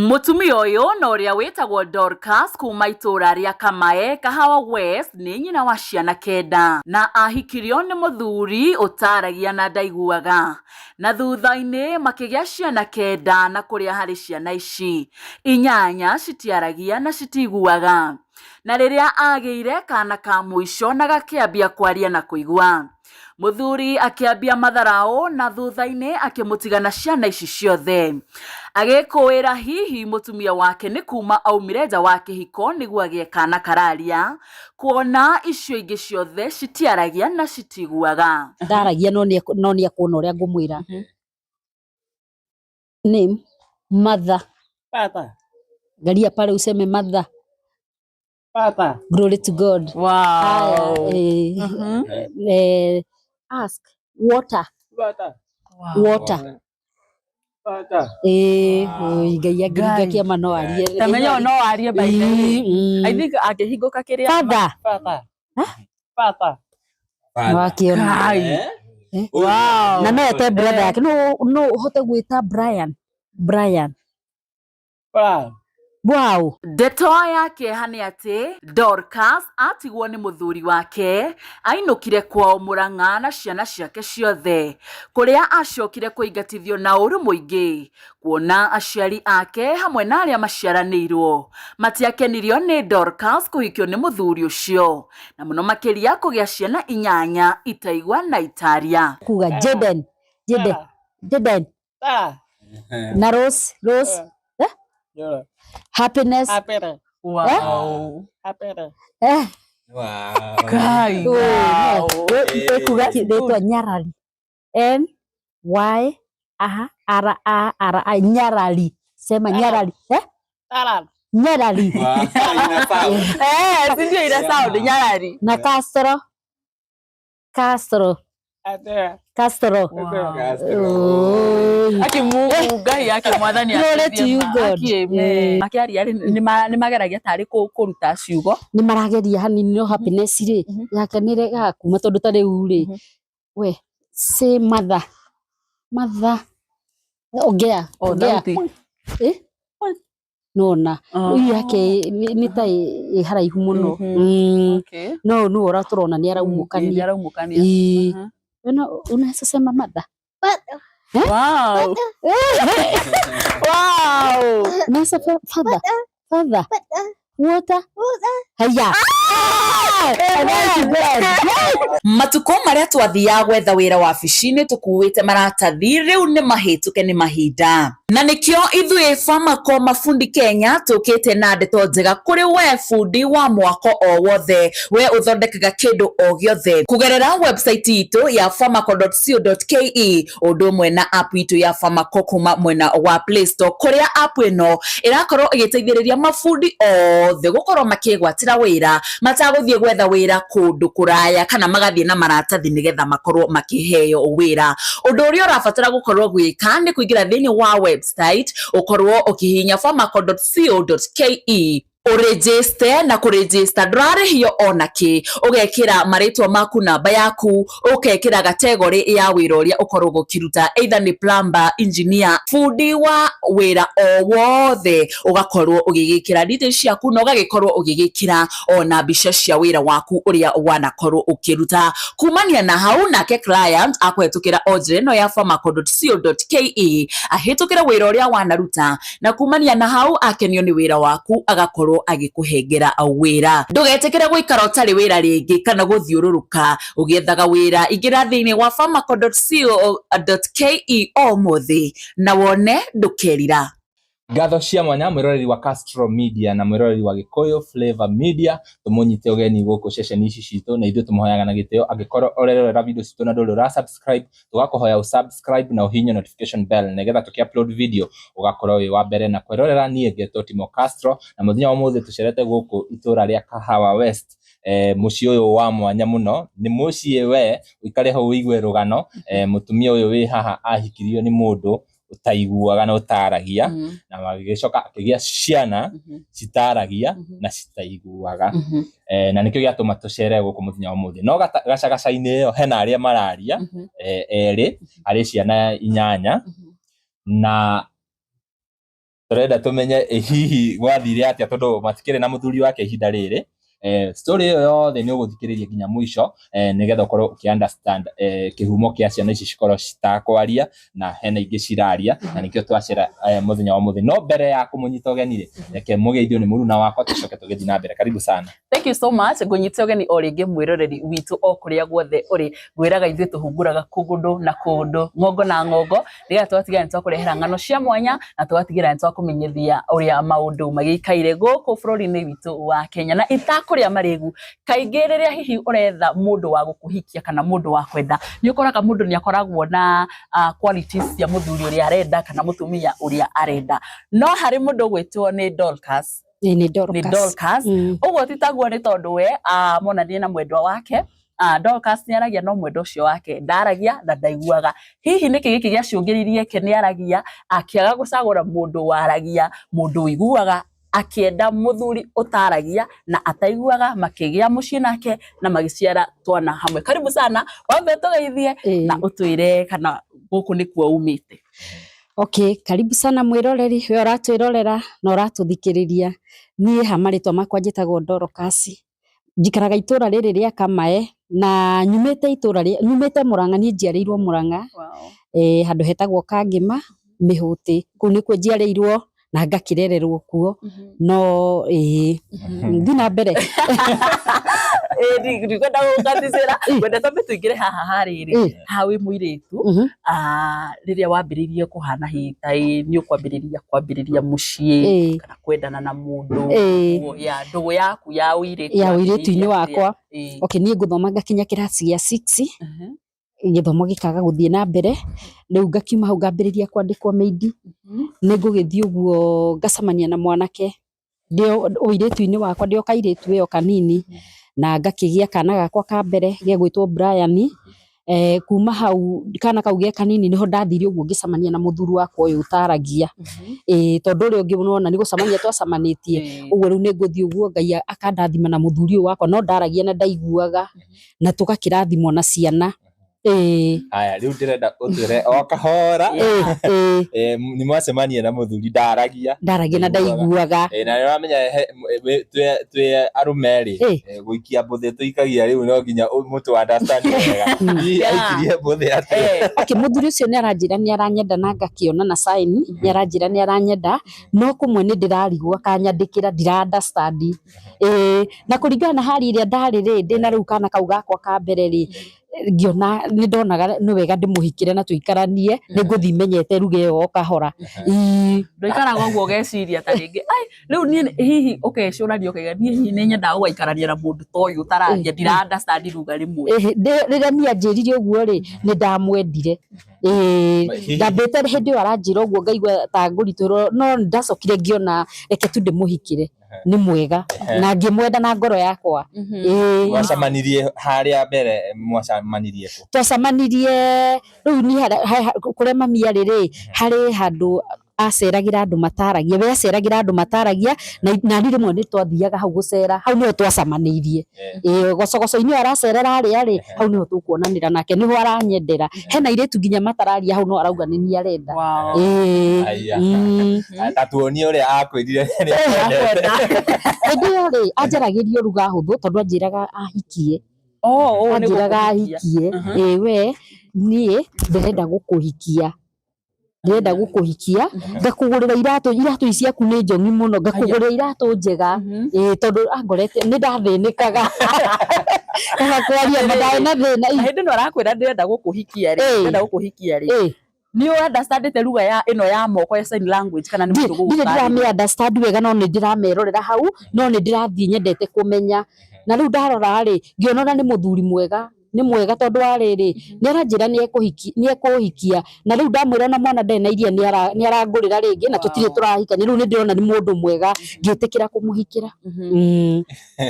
Mutumia uyu na uria witagwo Dorcas kuma itura ria Kamae Kahawa West ni nyina wa ciana 9 na ahikirio ni muthuri utaragia na ndaiguaga na thutha-ini makigia ciana 9 na kuria hari ciana ici 8 citiaragia na citiguaga na riria ageire kana ka muico na gakiambia kwaria na kuigua muthuri akiambia matharao na thutha-ini akimutigana ciana ici ciothe agikuira hihi mutumia wake ni kuma aumire nja wa kihiko niguo agie kana kararia kuona icio ingi ciothe citiaragia na citiguaga ndaragia no ni akona uria ngumwira name mother Papa galia pale useme mother Papa glory to God. Wow. Ask water Papa water Papa gaya giga kia mano arie tamenya no arie by the I think akihinguka kiria father Papa Papa wakiona wow na no ete brother yake no hote gwita Brian wow. Ndeto yake hani ati Dorcas atigwo ni muthuri wake ainukire kwao Murang'a na ciana ciake ciothe kuria acokire kuingatithio na uru muingi kuona aciari ake hamwe na aria maciaranirwo matiakenirio ni Dorcas kuhikio ni muthuri ucio na muno makiria kugia ciana 8 itaigwa na itaria kuga Jaden na Rose happiness wow kai wow kuga kitwa Nyarali NYRA Nyarali sema Nyarali Nyarali sindio ina sound Nyarali na Castro Mungu Ngai yake mwathani makiaria ni mageragia tari kuruta ciugo ni marageria hanini no happiness ri yake ni rega kuma tondu tari uri we say mother ongea nona yake ni tai haraihu muno no uraturona ni araumukania unaweza sema mother wow wow unaweza father water haya matuko maria twathia gwetha wira wabici-ini tukuite maratathi riu ni mahituke ni mahinda na nikio ithui Famako Mafundi Kenya tukite na ndeto njega kuri we fundi wa mwako o wothe we uthondekaga kindu o giothe kugerera website itu ya famako.co.ke undu mwe na app itu ya Famako kuma mwena wa Play Store kuria app ino irakorwo igiteithiriria mafundi othe gukorwo makigwatira wira mataguthie gwetha wira kundu kuraya kana magathie na maratathi nigetha makorwo makiheo wira undu uria urabatara gukorwo gwika ni kuingira thiini wa website ukorwo ukihinya famako.co.ke uregister na kuregister ndurarihio onaki ugekira maritwa maku namba yaku ukekira category ya wira uria ukorwo gukiruta either ni plumber engineer fundi wa wira o wothe ugakorwo ugigikira details yaku na ugagikorwo ugigikira ona mbica cia wira waku uria wanakorwo ukiruta kumania na hau nake client akwetukira order no ya famako.co.ke ahitukira wira uria wanaruta na kumania na hau akenio ni wira waku agakorwo agikuhengera wira ndugetekere guikara utari wira ringi kana guthiururuka ugiethaga wira ingira thiini wa famako.co.ke o muthi na wone ndukerira Gatho cia mwanya mwiroreri wa Castro Media na mwiroreri wa Gikuyu Flavor Media tumunyite ugeni guku ceceni ici citu na ithu tumuhoyaga na gitio agikorwo orerera video citu na nduru ra subscribe tugakuhoya usubscribe na uhinyo notification bell nigetha tuki-upload video ugakorwo wi wa mbere na kwirorera nie ngetwo Timo Castro na muthenya wa muthi tucerete guku itura ria Kahawa West muci uyu wa mwanya muno ni muci we uikare ho uigue rugano mutumia uyu wi haha ahikirio ni mundu utaiguaga na utaragia na magicoka akigia ciana citaragia na citaiguaga na nikio giatuma tucere guku muthenya wa muthi no gacagaca-ini iyo hena aria mararia eri ari ciana 8 na turenda tumenye hihi gwathire atia tondu matikire na muthuri wake ihinda riri. Story iyo yothe ni uguthikiriria nginya mwisho nigetha ukorwo uki-understand kihumo kia ciana ici cikorwo citakwaria na hena ingi ciraria na nikio twacera muthenya wa muthi. No mbere ya kumunyita ugeni ri reke mugeithio ni muruna wakwa tucoke tugethi na mbere. Karibu sana. Thank you so much. Ngunyite ugeni o ringi mwiroreri witu o kuria guothe uri gwiraga ithuĩ tuhunguraga kugundu na kundu ngongo na ngongo riga twatigira nitwa kurehera ngano cia mwanya na twatigira nitwa kumenyithia uria maundu magikaire guku bururi-ini witu wa Kenya na itakuria marigu. Kaingĩ rĩrĩa hihi uretha mundu wa gukuhikia kana mundu wa kwenda ni ukoraga mundu ni akoragwo na qualities cia muthuri uria arenda kana mutumia uria arenda. No hari mundu gwitwo ni Dorcas. Ni Dorcas. Uguo titaguo ni tondu we monanie na mwendwa wake. Dorcas ni aragia no mwendwa ucio wake ndaragia na ndaiguaga. Hihi niki giki giacungiririe ke ni aragia akiaga gucagura mundu waragia, mundu wiguaga, akienda muthuri utaragia na ataiguaga, makigia mucii nake na magiciara twana hamwe. Karibu sana, wambe tugeithie na utwire kana guku ni kuo umite. Okay, karibu sana mwiroreri we uratwirorera na uratuthikiriria. Nie hamaritwa makwa njitagwo Dorcas. Njikaraga itura riri ria Kamae na nyumite Murang'a, nie njiarĩirwo Murang'a. Wow. Handu hetagwo Kangima Mihuti. Kuu nikwo njiarĩirwo na ngakirererwo kuo. No thina mbere ndikwenda gukaticira kwenda tambe tuingire haha hariri hawi muiritu riria wambiririe kuhana hitai ni ukwambiriria mucii kana kwendana na mundu ya ndugu yaku ya uiritu-ini wakwa. Okay, nie nguthoma ngakinya kirasi gia 6 githomo gikaga guthie na mbere. Riu ngakiuma hau ngambiriria kwandikwo maidi. Ni ngugithie uguo ngacamania na mwanake ndio uiritu-ini wakwa, ndio kairitu iyo kanini na ngakigia kana gakwa ka mbere gegwitwo Brian. Kuma hau kana kau ge kanini niho ndathire uguo ngicamania na muthuri wakwa uyu utaragia. Tondu uri ungi muno ni gucamania twacamanitie uguo riu ni nguthie uguo Ngai akandathima na muthuri uyu wakwa no ndaragia na ndaiguaga na tugakirathimwo na ciana. Aya riu ndirenda utwire o kahora ni mwacemania na muthuri ndaragia na ndaiguaga na uramenya twe arumeri guikia mbuthi tuikagia riu no nginya mutu understand wega aikirie mbuthi atia. Okay, muthuri ucio ni aranjira ni aranyenda na ngakiona na sign ni aranjira ni aranyenda no kumwe ni ndirarigwo akanyandikira ndira understand. Na kuringana na hali iria ndari ri ndina riu kana kau gakwa ka mbere ri ngiona ni ndonaga ni wega ndimuhikire na tuikaranie ni nguthi menyete ruge yo kahora. Ndoikaraga uguo geciria ta ringi riu ni hihi ukecuraria ukegania hihi ni nyenda gũikarania na mundu toyu utararia ndira understand ruga rimwe. Riria ni anjiririe uguo ri ni ndamwendire. Ndambite hindi yo aranjira uguo ngaigua ta ngũritũrwo no ndacokire ngiona reke tu ndimuhikire ni mwega na ngimwenda na ngoro yakwa. Mwacamanirie haria mbere mwacamanirie ku? Twacamanirie riu ni kuria mami ariri hari handu aceragira andu mataragia, we aceragira andu mataragia na ni rimwe ni twathiaga hau gucera, hau niho twacamanirie. Gocogoco-ini aracerera ari hau niho tukuonanira nake niho aranyendera. Hena iritu nginya matararia hau no arauga ni ni arenda. Atuonie uria akwirire ni akwenda. Ndio ri anjaragirio ruga huthu tondu anjiraga ahikie. Anjiraga ahikie. We nie ndirenda gukuhikia. Ndenda gukuhikia ngakugurira iratu iciaku ni njongi muno ngakugurira iratu njega tondu angorete ni ndathinikaga akwaria madai na thina hindi no arakwira ndenda gukuhikia ri ni understand te ruga ya ino ya moko ya sign language kana ni mundu gukari ndira understand wega no ni ndiramerorera hau no ni ndirathie nyendete kumenya na riu ndarora ri ngionona ni muthuri mwega ni mwega tondu ariri ni aranjira ni ekuhikia na riu ndamwira na mwana ndena iria ni arangurira ringi na tutire turahika ni riu ni ndirona ni mundu mwega ngitikira kumuhikira.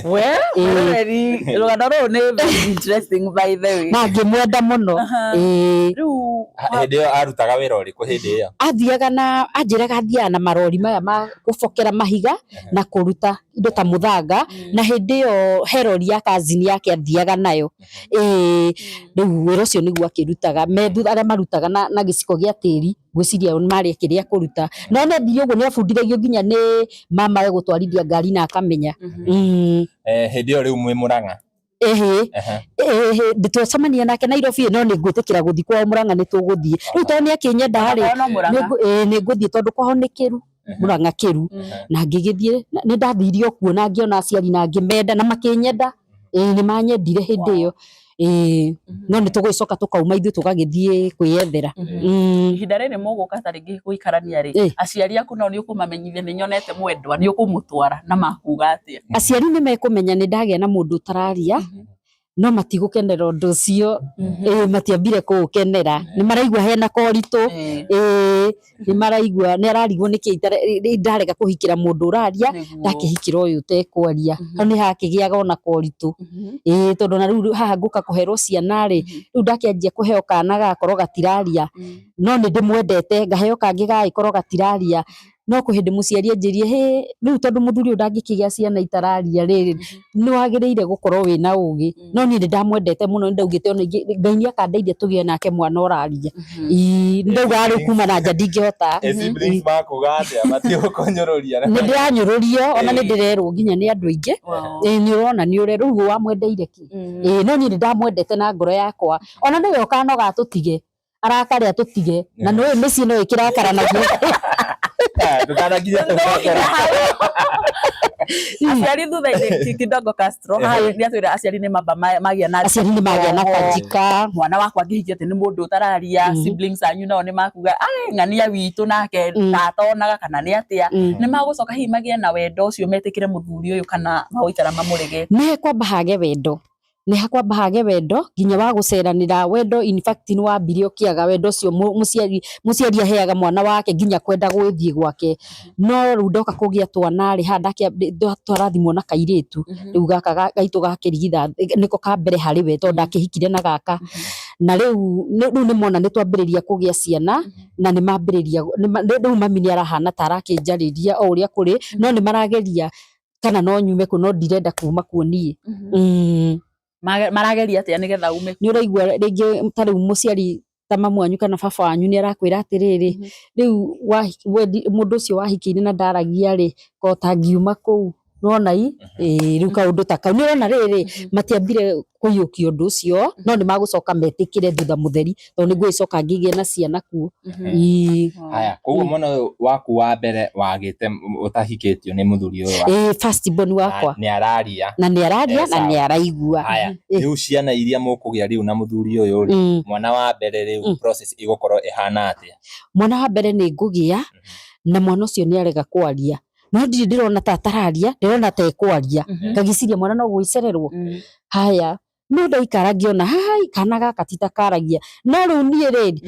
We very rugano ru ni very interesting by the way na ngimwenda muno. Riu hindi yo arutaga wira uriku hindi iyo athiaga na anjiraga athiaga na marori maya ma gubokera mahiga na kuruta indo ta muthanga na hindi yo herori ya kazini yake athiaga nayo. riu wira ucio niguo akirutaga methu aria marutaga na giciko gia tiri gwiciria mari kiria kuruta no ne thiri uguo ni abundithagio nginya ni mama we gutwarithia ngari na akamenya hindi yo riu mwi Murang'a nditwacemania nake Nairobi no ni ngwitikira guthi kwa Murang'a ni tuguthie riu to ni akinyenda ri ni nguthie tondu kwaho ni kiru Murang'a kiru na ngigithie ni ndathirio kuona ngiona aciari na ngimenda na makinyenda ni manyendire hindi iyo no ni tugicoka tukauma ithu tugagithie kwiyethera ihinda riri muguka ta ringi guikarania ri aciari aku no ni ukumamenyithia ni nyonete mwendwa ni ukumutwara na makuga atia aciari ni mekumenya ni ndagia na mundu tararia no matigukenera undu ucio matiambire kuukenera ni maraigua hena koritu ni maraigua ni ararigwo niki ndarega kuhikira mundu uraria ndakihikira uyu tekwaria ni hakigiaga ona koritu tondu na riu haha nguka kuherwo ciana ri riu ndakianjia kuheo kana gakorwo gatiraria no ni ndimwendete ngaheo kangi gagikorwo gatiraria no kuhindi muciari anjirie riu tondu muthuri ndangikigia ciana itararia riri ni wagiriire gukorwo wina ugi no ni ndamwendete muno ndaugite ona Ngai ni akandeithia tugie nake mwana uraria ndauga ari kuma na nja ndingihota siblings makuga atia matiukonyororia ni ndiranyururio ona ni ndirerwo nginya ni andu aingi ni urona ni ure riu wamwendeire ki no ni ndamwendete na ngoro yakwa ona ndiwe ukano gatutige arakaria tutige na no micii no ikirakaranagia tukanaginya aciari thutha kidogo Castro ni atwira aciari ni mamba magia na kanjika mwana wakwa ngihikia ati ni mundu utararia siblings anyu nao ni makuga ng'ania witu nake tatonaga kana ni atia ni magucoka hihi magie na wendo ucio metikire muthuri uyu kana magoikara mamurege ni kwamba hage wendo ni hakwamba hage wendo nginya wa guceranira wendo in fact ni wambire ukiaga wendo ucio muciari aheaga mwana wake nginya kwenda gwithie gwake no ru ndoka kugia twana ri handake twarathimwo na kairitu riu gaka gaitu gakirigitha niko kambere hari we tondu ndakihikire na gaka na riu ni mona ni twambiriria kugia ciana na ni mambiriria riu mami ni arahana tarakinjariria o uria kuri no ni marageria kana no nyume ku no ndirenda kuma kuonie marageria atia nigetha ume ni uraigua ringi tari muciari ta mamu anyu kana baba wanyu ni arakwira atiriri riu mundu ucio wahikiire na ndaragia ri ko tangiuma kuu nona riu kaundu ta kau ni urona riri matiambire kuyukia undu ucio no ni magucoka metikire thutha mutheri tondu niguo icoka ngigie na ciana kuo haya koguo mwana waku wa mbere wagite utahikitio ni muthuri uyu first born wakwa ni araria na ni araigua haya riu ciana iria mukugia riu na muthuri uyu mwana wa mbere riu process igukorwo ihana atia mwana wa mbere ni ngugia na mwana ucio ni arega kwaria no ndirona ta tararia ndirona ta ekwaria ngagiciria mwana no gwicererwo haya no ndaikara ngiona hai kana gaka tita karagia no riu nie ri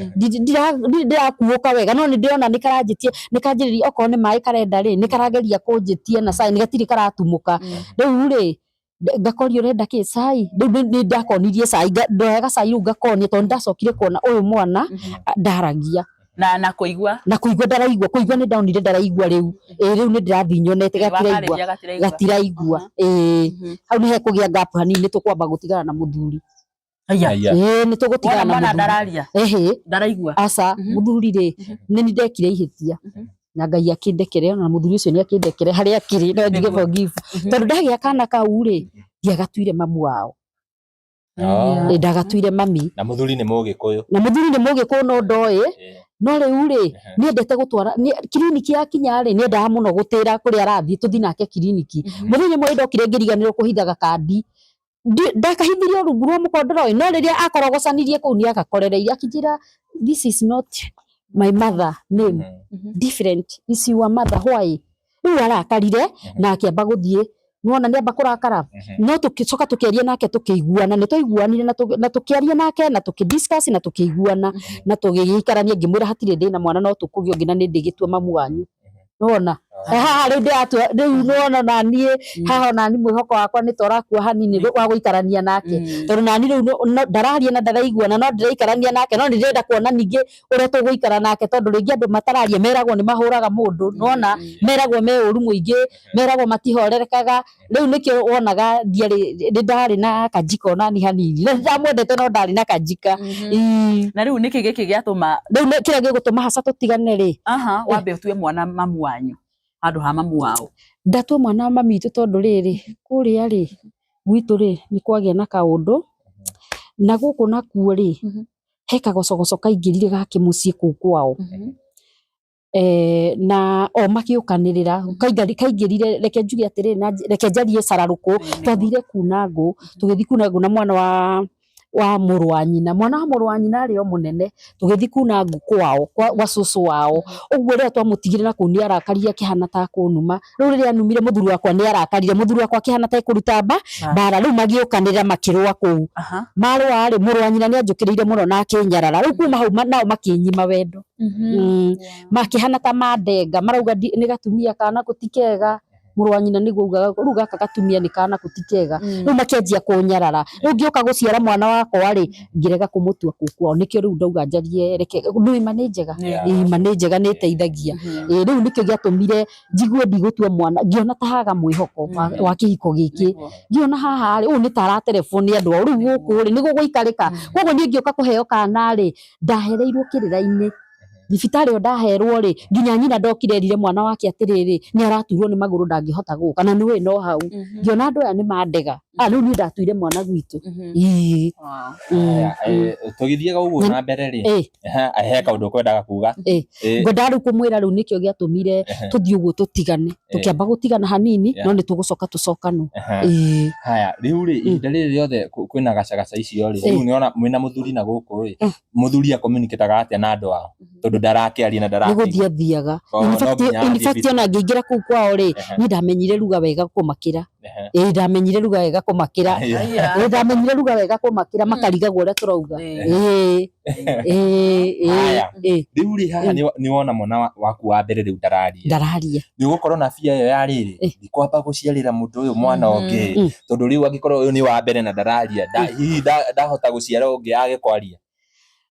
ndirakuuka wega no ni ndirona ni karanjitie ni kanjiriria okorwo ni mai karenda ri ni karageria kunjitia na sai ni gatiri karatumuka riu ri ngakorio renda ki sai riu ni ndakonirie sai ndoyaga sai riu ngakonia tondu ndacokire kuona uyu mwana ndaragia na kuigua ndaraigua kuigua ni ndaonire ndaraigua riu riu ni ndirathi nyonete gatiraigua hau ni hekugia gap hanini tukwamba gutigana na muthuri ni tugutigana na mwana ndararia ndaraigua aca muthuri ri ni ndekire ihitia na Ngai akindekere na muthuri ucio ni akindekere haria akiri no ndige forgive tondu ndagia kana kau ri ndiagatuire mamu wao ndagatuire mami na muthuri ni Mugikuyu no ndoe no riu ri ni endete gutwara kiriniki yakinya ri ni endaga muno gutira kuri arathie tuthi nake kiriniki muthenya mwe ndokire ngiriganirwo kuhithaga kandi ndakahithirio rungu rwa mukondoro no riria akorogocanirie kuu ni agakorereire akinjira this is not my mother name different is your mother why riu arakarire na akiamba guthie nuona ni amba kurakara no tukicoka tukiaria nake tukiguana ni tuiguanire na tukiaria nake na tukidiscuss na tukiguana na tugiikarania ngimwira hatire ndina mwana no tukugio ngina ni ndigitua mamu wanyu nuona haha riu nona nani haha nani mwihoko wakwa ni torakua hanini wa guikarania nake tondu nani riu ndararia na ndaraigua na no ndirikarania nake no ndirenda kuona ningi uria tuguikara nake tondu ringi andu matararia meragwo ni mahuraga mundu nona meragwo me uru muingi meragwo matihorerekaga riu nikio wonaga ndari na kajiko nani hanini ndamwendete no ndari na kajika na riu niki giki giatuma riu kira gigutuma haca tutigane ri wambe utue mwana mamu wanyu andu ha mamu wao ndatua mwana wa mami itu tondu riri kuria ri gwitu ri ni kwagia na kaundu na guku nakuo ri he kagocogoco kaingirire gake mucii kuu kwao na o makiukanirira kaingirire reke njuge atiri reke njarie cararuku twathire kunangu tugithi kunangu na mwana wa muru wa nyina mwana wa muru wa nyina ari o munene tugithi kunangu kwao kwa cucu wao uguo ria twamutigire na kuni arakaria kihana ta kunuma riu riria anumire muthuri wakwa ni arakarire muthuri wakwa kihana ta kuruta bara riu magiukanirira makirwa kuu marwa ari muru wa nyina ni anjukiriire muno na akinyarara riu kuma hau nao makinyima wendo makihana ta mandenga marauga ni gatumia kana gutikega muru wa nyina niguo ugaga riu gaka gatumia ni kana gutikega riu makianjia kunyarara riu ngioka guciara mwana wakwa ri ngirega kumutua kukwao nikio riu ndauga njarie reke ndui manejega manejega ni teithagia riu nikio giatumire njigue ndigutua mwana ngiona tahaga mwihoko wa kihiko giki ngiona haha ri u ni tara telefoni andu riu guku ri niguo guikarika koguo ni ngioka kuheo kana ri ndahereirwo kirira-ini thibitari o ndaherwo ri nginya nyina ndokire rire mwana wake atiriri ni araturwo ni maguru ndangihota guka na niwe no hau ngiona andu aya ni mandega riu ni ndatuire mwana gwitu tugithiega uguo na mbere ri he kaundu kwendaga kuga ngwenda riu kumwira riu nikio giatumire tuthii uguo tutigane tukiamba gutigana hanini no ni tugucoka tucokanu haya riu ri ihinda riri riothe kwina gacagaca icio ri riu niona mwina muthuri na guku ri muthuri communicateaga atia na andu ao tondu ndarakiaria na ndarakiaria niguthiathiaga in fact ona ngingira kuu kwao ri ni ndamenyire ruga wega kumakira ndamenyire ruga wega kumakira ndamenyire ruga wega kumakira makarigagwo uria turauga riu ri haha ni wona mwana waku wa mbere riu ndararia ni gukorwo na bia iyo ya riri ndikwamba guciarira mundu uyu mwana ungi tondu riu angikorwo uyu ni wa mbere na ndararia hihi ndahota guciara ungi age kwaria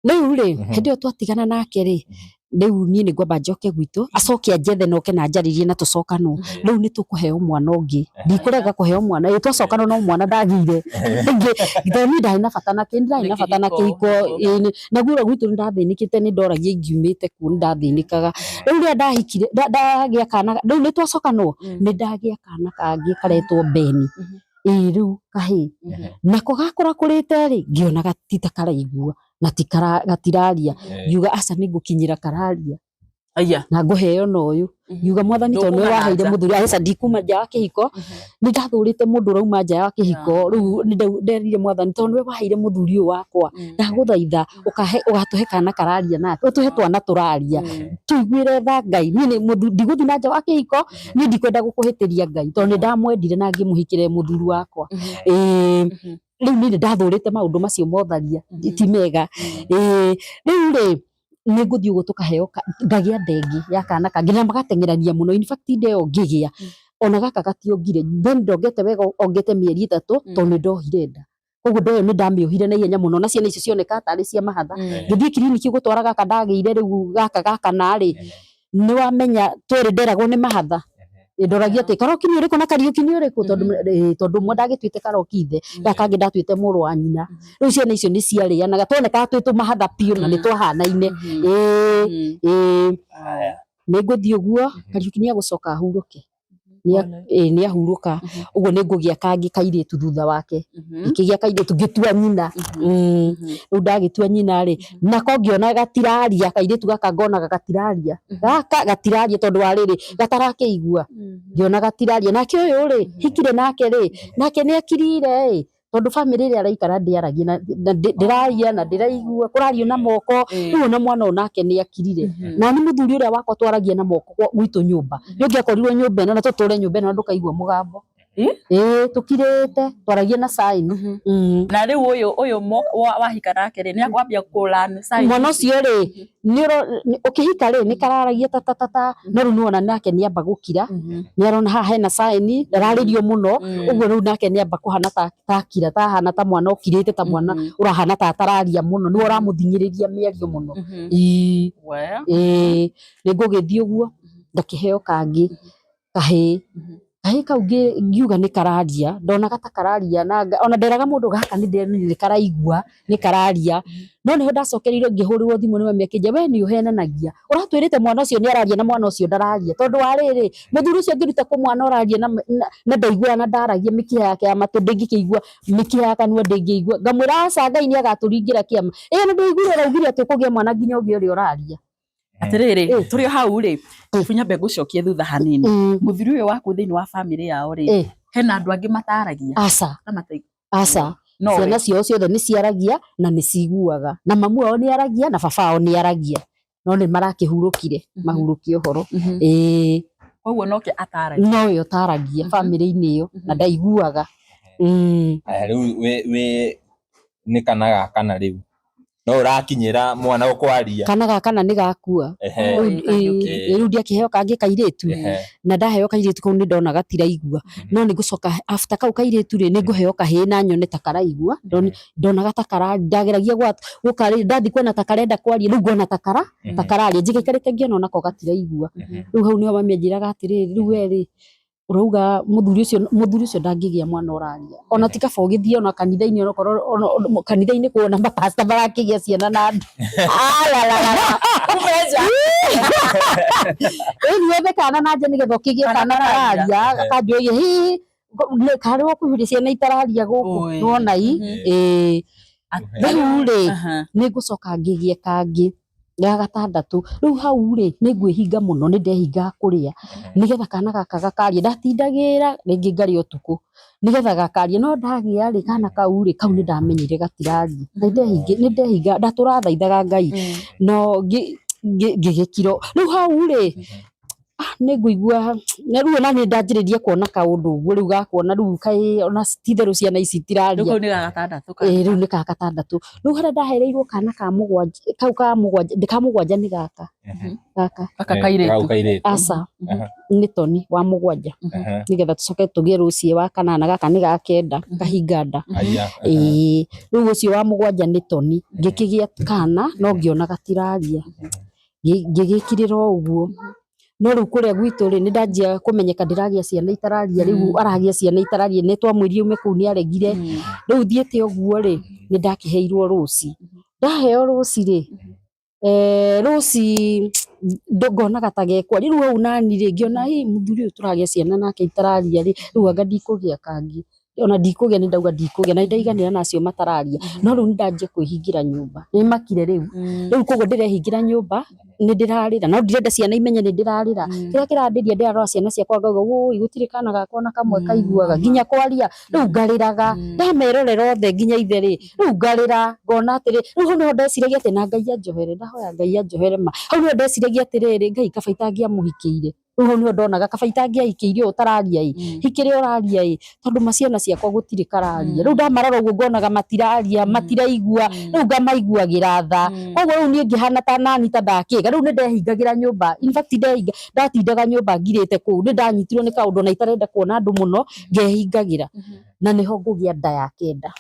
riu ri hindi iyo twatigana nake ri riu nie ni ngwamba njoke gwitu acoke anjethe noke na njaririe na tucokano riu ni tukuheo mwana ungi ndikurega kuheo mwana twacokano no mwana ndagire ngi ndari na bata nake ndari na bata nake iko na gwira gwitu ndathinikite ni ndoragia ingiumite ku ndathinikaga riu ria ndahikire ndagia kana riu ni twacokano ni ndagia kana kangi karetwo Beni riu kahi nako gakora kurite ri ngiona gatita karaigua na gatiraria yuga aca ni ngukinyira kararia na nguheo no uyu yuga mwathani tondu we waheire muthuri aca ndikuma nja wa kihiko ni ndathurite mundu rauma nja wa kihiko riu nderire mwathani tondu we waheire muthuri uyu wakwa ndaguthaitha ugatuhe kana kararia nake utuhe twana turaria tuiguire tha Ngai ni ndiguthi na nja wa kihiko ni ndikwenda gukuhitiria Ngai tondu ndamwendire na ngimuhikire muthuri wakwa riu ni ndathurite maundu macio motharia ti mega riu ri ni nguthi uguo tukaheo ngagia ndengi ya kana kangi na magatengerania muno in fact ndeo ngigia ona gaka gationgire then ndongete wega ongete mieri 3 tondu ndohire nda koguo ndoyo ni ndamiohire na ihenya muno na ciana icio cioneka tari cia mahatha ngithii kiriniki gutwara gaka ndagire riu gaka na ri ni wamenya twiri nderagwo ni mahatha ndoragia ati karoki ni uriku na kariuki ni uriku tondu mwe ndagituite karoki ithe gakangi ndatuite muru wa nyina riu ciana icio ni ciarianaga twoneka twitu mahatha piu na ni twahanaine ni nguthi uguo kariuki ni agucoka ahuruke ni ahuruka uguo ni ngugia kangi kairitu thutha wake ikigia kairitu gitua nyina riu ndagitua nyina ri nako ngiona gatiraria kairitu gaka ngona gatiraria gaka gatiraria tondu wa riri gatarakeigua ngiona gatiraria nake uyu ri hikire nake ri nake ni akirire tondu family ri araikara ndiaragia na ndiraia na ndiraigua kurario na moko riu na mwana onake ni akirire na ni muthuri uria wakwa twaragia na moko gwitu nyumba ngi akorirwo nyumba ino na tuture nyumba ino ndukaigua mugambo tukirite twaragia na sign. Na riu uyu wahika nake ri ni akwambia kulan sign mwana ucio ri ni ukihika ri ni kararagia ta no riu niwona nake ni amba gukira ni arona haha hena sign dararirio muno uguo riu nake ni amba kuhana ta kira ta hana ta mwana ukirite ta mwana urahana ta tararia muno ni uramuthinyiriria miario muno ni ngugithii uguo ngakiheo kangi kahii kau ngiuga ni kararia ndona gata kararia na ona nderaga mundu gaka ni karaigua ni kararia no niho ndacokereire ngihurirwo thimu ni mami akinja we ni uhenanagia uratwirite mwana ucio ni araria na mwana ucio ndararia tondu wa riri muthuri ucio ngiruta ku mwana uraria na ndaigua na ndaragia mikiha yake ya matu ndingikigua mikiha ya kanua ndingigua ngamwira aca Ngai ni agaturingira kiama ni ndaigua raugire ati kugia mwana nginya ugi uri uraria atiriri turi hau ri Funya mbegu cokie thutha hanini muthuri uyu waku thiini wa family yao ri hena andu angi mataragia aca ciana cio ciothe ni ciaragia na ni ciguaga na mamu wao ni aragia na baba wao ni aragia no ni marakihurukire mahurukie uhoro koguo noke ataragia no yo taragia family-ini iyo na ndaiguaga riu we ni kanaga kana riu no urakinyira mwana ukwaria kana ni gakua riu ndiakiheo kangi kairitu na ndaheo kairitu kau ni ndona gatiraigua no ni gucoka after kau kairitu ri ni nguheo kahii na nyone ta karaigua ndona gata kara ndageragia gukari ndathi kwena ta karenda kwaria riu ngona ta kararia njigikarite ngiona nako gatiraigua riu hau niho mami anjiraga atiriri riu weri urauga muthuri ucio ndangigia mwana uraria ona ti kaba ugithie ona kanitha-ini ona korwo kanitha-ini kuona mapasta barakigia ciana na andu kumeja niwethe kana nanja nigetha ukigie kana kararia kanjũria hihi karĩ wakuhiũria ciana itararia gũkũ nĩwona rĩu rĩ nĩngũcoka ngĩgie kangĩ ya gatandatu riu hau ri ni ngwihinga muno ni ndehinga kuria nigetha kana gaka gakaria ndatindagira ringi ngari utuku nigetha gakaria no ndagia ri kana kau ri kau ni ndamenyire gatiraria ni ndehinga ndatura thaithaga Ngai no ngigikiro riu hau ri ni ngũigua na riu ona ni ndanjiririe kuona kaundu uguo riu gakuona riu kai ona titheru ciana ici tiraria riu ni gagatandatu riu ni gagatandatu riu hara ndahereirwo kana ka mugwanja kau ka mugwanja ni gaka kairetu aca ni toni wa mugwanja nigetha tucoke tugie rucie wa kanana gaka ni ga kenda kahinga nda riu ucio wa mugwanja ni toni ngikigia kana no ngiona gatiraria ngigikirira uguo no riu kuria gwitu ri ni ndanjia kumenyeka ndiragia ciana itararia riu aragia ciana itararia ni twamwirie ume kuu ni aregire riu thiete uguo ri ni ndakiheirwo ruci ndaheo ruci ri ruci ngona gatagekwa riu hau nani ri ngiona muthuri uyu turagia ciana nake itararia ri riu anga ndikugia kangi ona ndikugia ni ndauga ndikugia na ndaiganira nacio matararia no riu ndanjia kwihingira nyumba ni makire riu koguo ndirehingira nyumba ni ndirarira no ndirenda ciana imenye ni ndirarira kira kirandiria ndirarora ciana ciakwa ngauga woi gutire kana gakwa na kamwe kaiguaga nginya kwaria riu ngariraga ndamerorera othe nginya ithe ri riu ngarira ngona atiri riu no ndeciragia ati na Ngai anjohere ndahoya Ngai anjohere ma hau no ndeciragia atiriri Ngai kaba itangiamuhikiire riu no ndonaga kaba itangiahikiire utararia hikire uraria tondu maciana ciakwa gutire kararia riu ndamarora uguo ngonaga matiraria matiraigua riu ngamaiguagira tha koguo riu nie ngihana ta nani ta ndakiga riu ni ndehingagira nyumba in fact ndatindaga nyumba ngirite kuu ni ndanyitirwo ni kaundu na itarenda kuona andu muno ngehingagira na niho ngugia nda ya kenda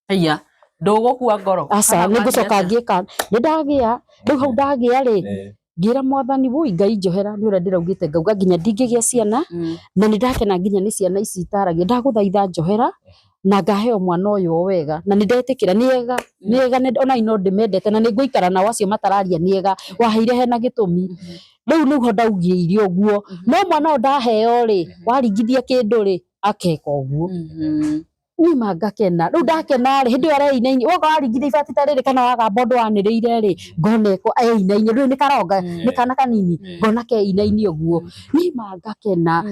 haya ndugukua ngoro aca ni ngucoka ngieka ni ndagia riu hau ndagia ri ngira mwathani woi Ngai njohera ni ura ndiraugite ngauga nginya ndingigia ciana na ni ndakena nginya ni ciana ici itaragia ndaguthaitha njohera na ngaheo mwana uyu wega na ni ndetikira niega ona ino ndimendete na ni nguikara na wacio matararia niega waheire hena gitumi riu niho ndaugiire uguo no mwana ndaheo ri waringithia kindu ri akeka uguo nima ngakena riu ndakena ri hindi yo areinaini woka waringire ibati ta riri kana waga bondo waniriire ri ngona ko ainaini riu ni karonga ni kana kanini ngona keinaini uguo nima ngakena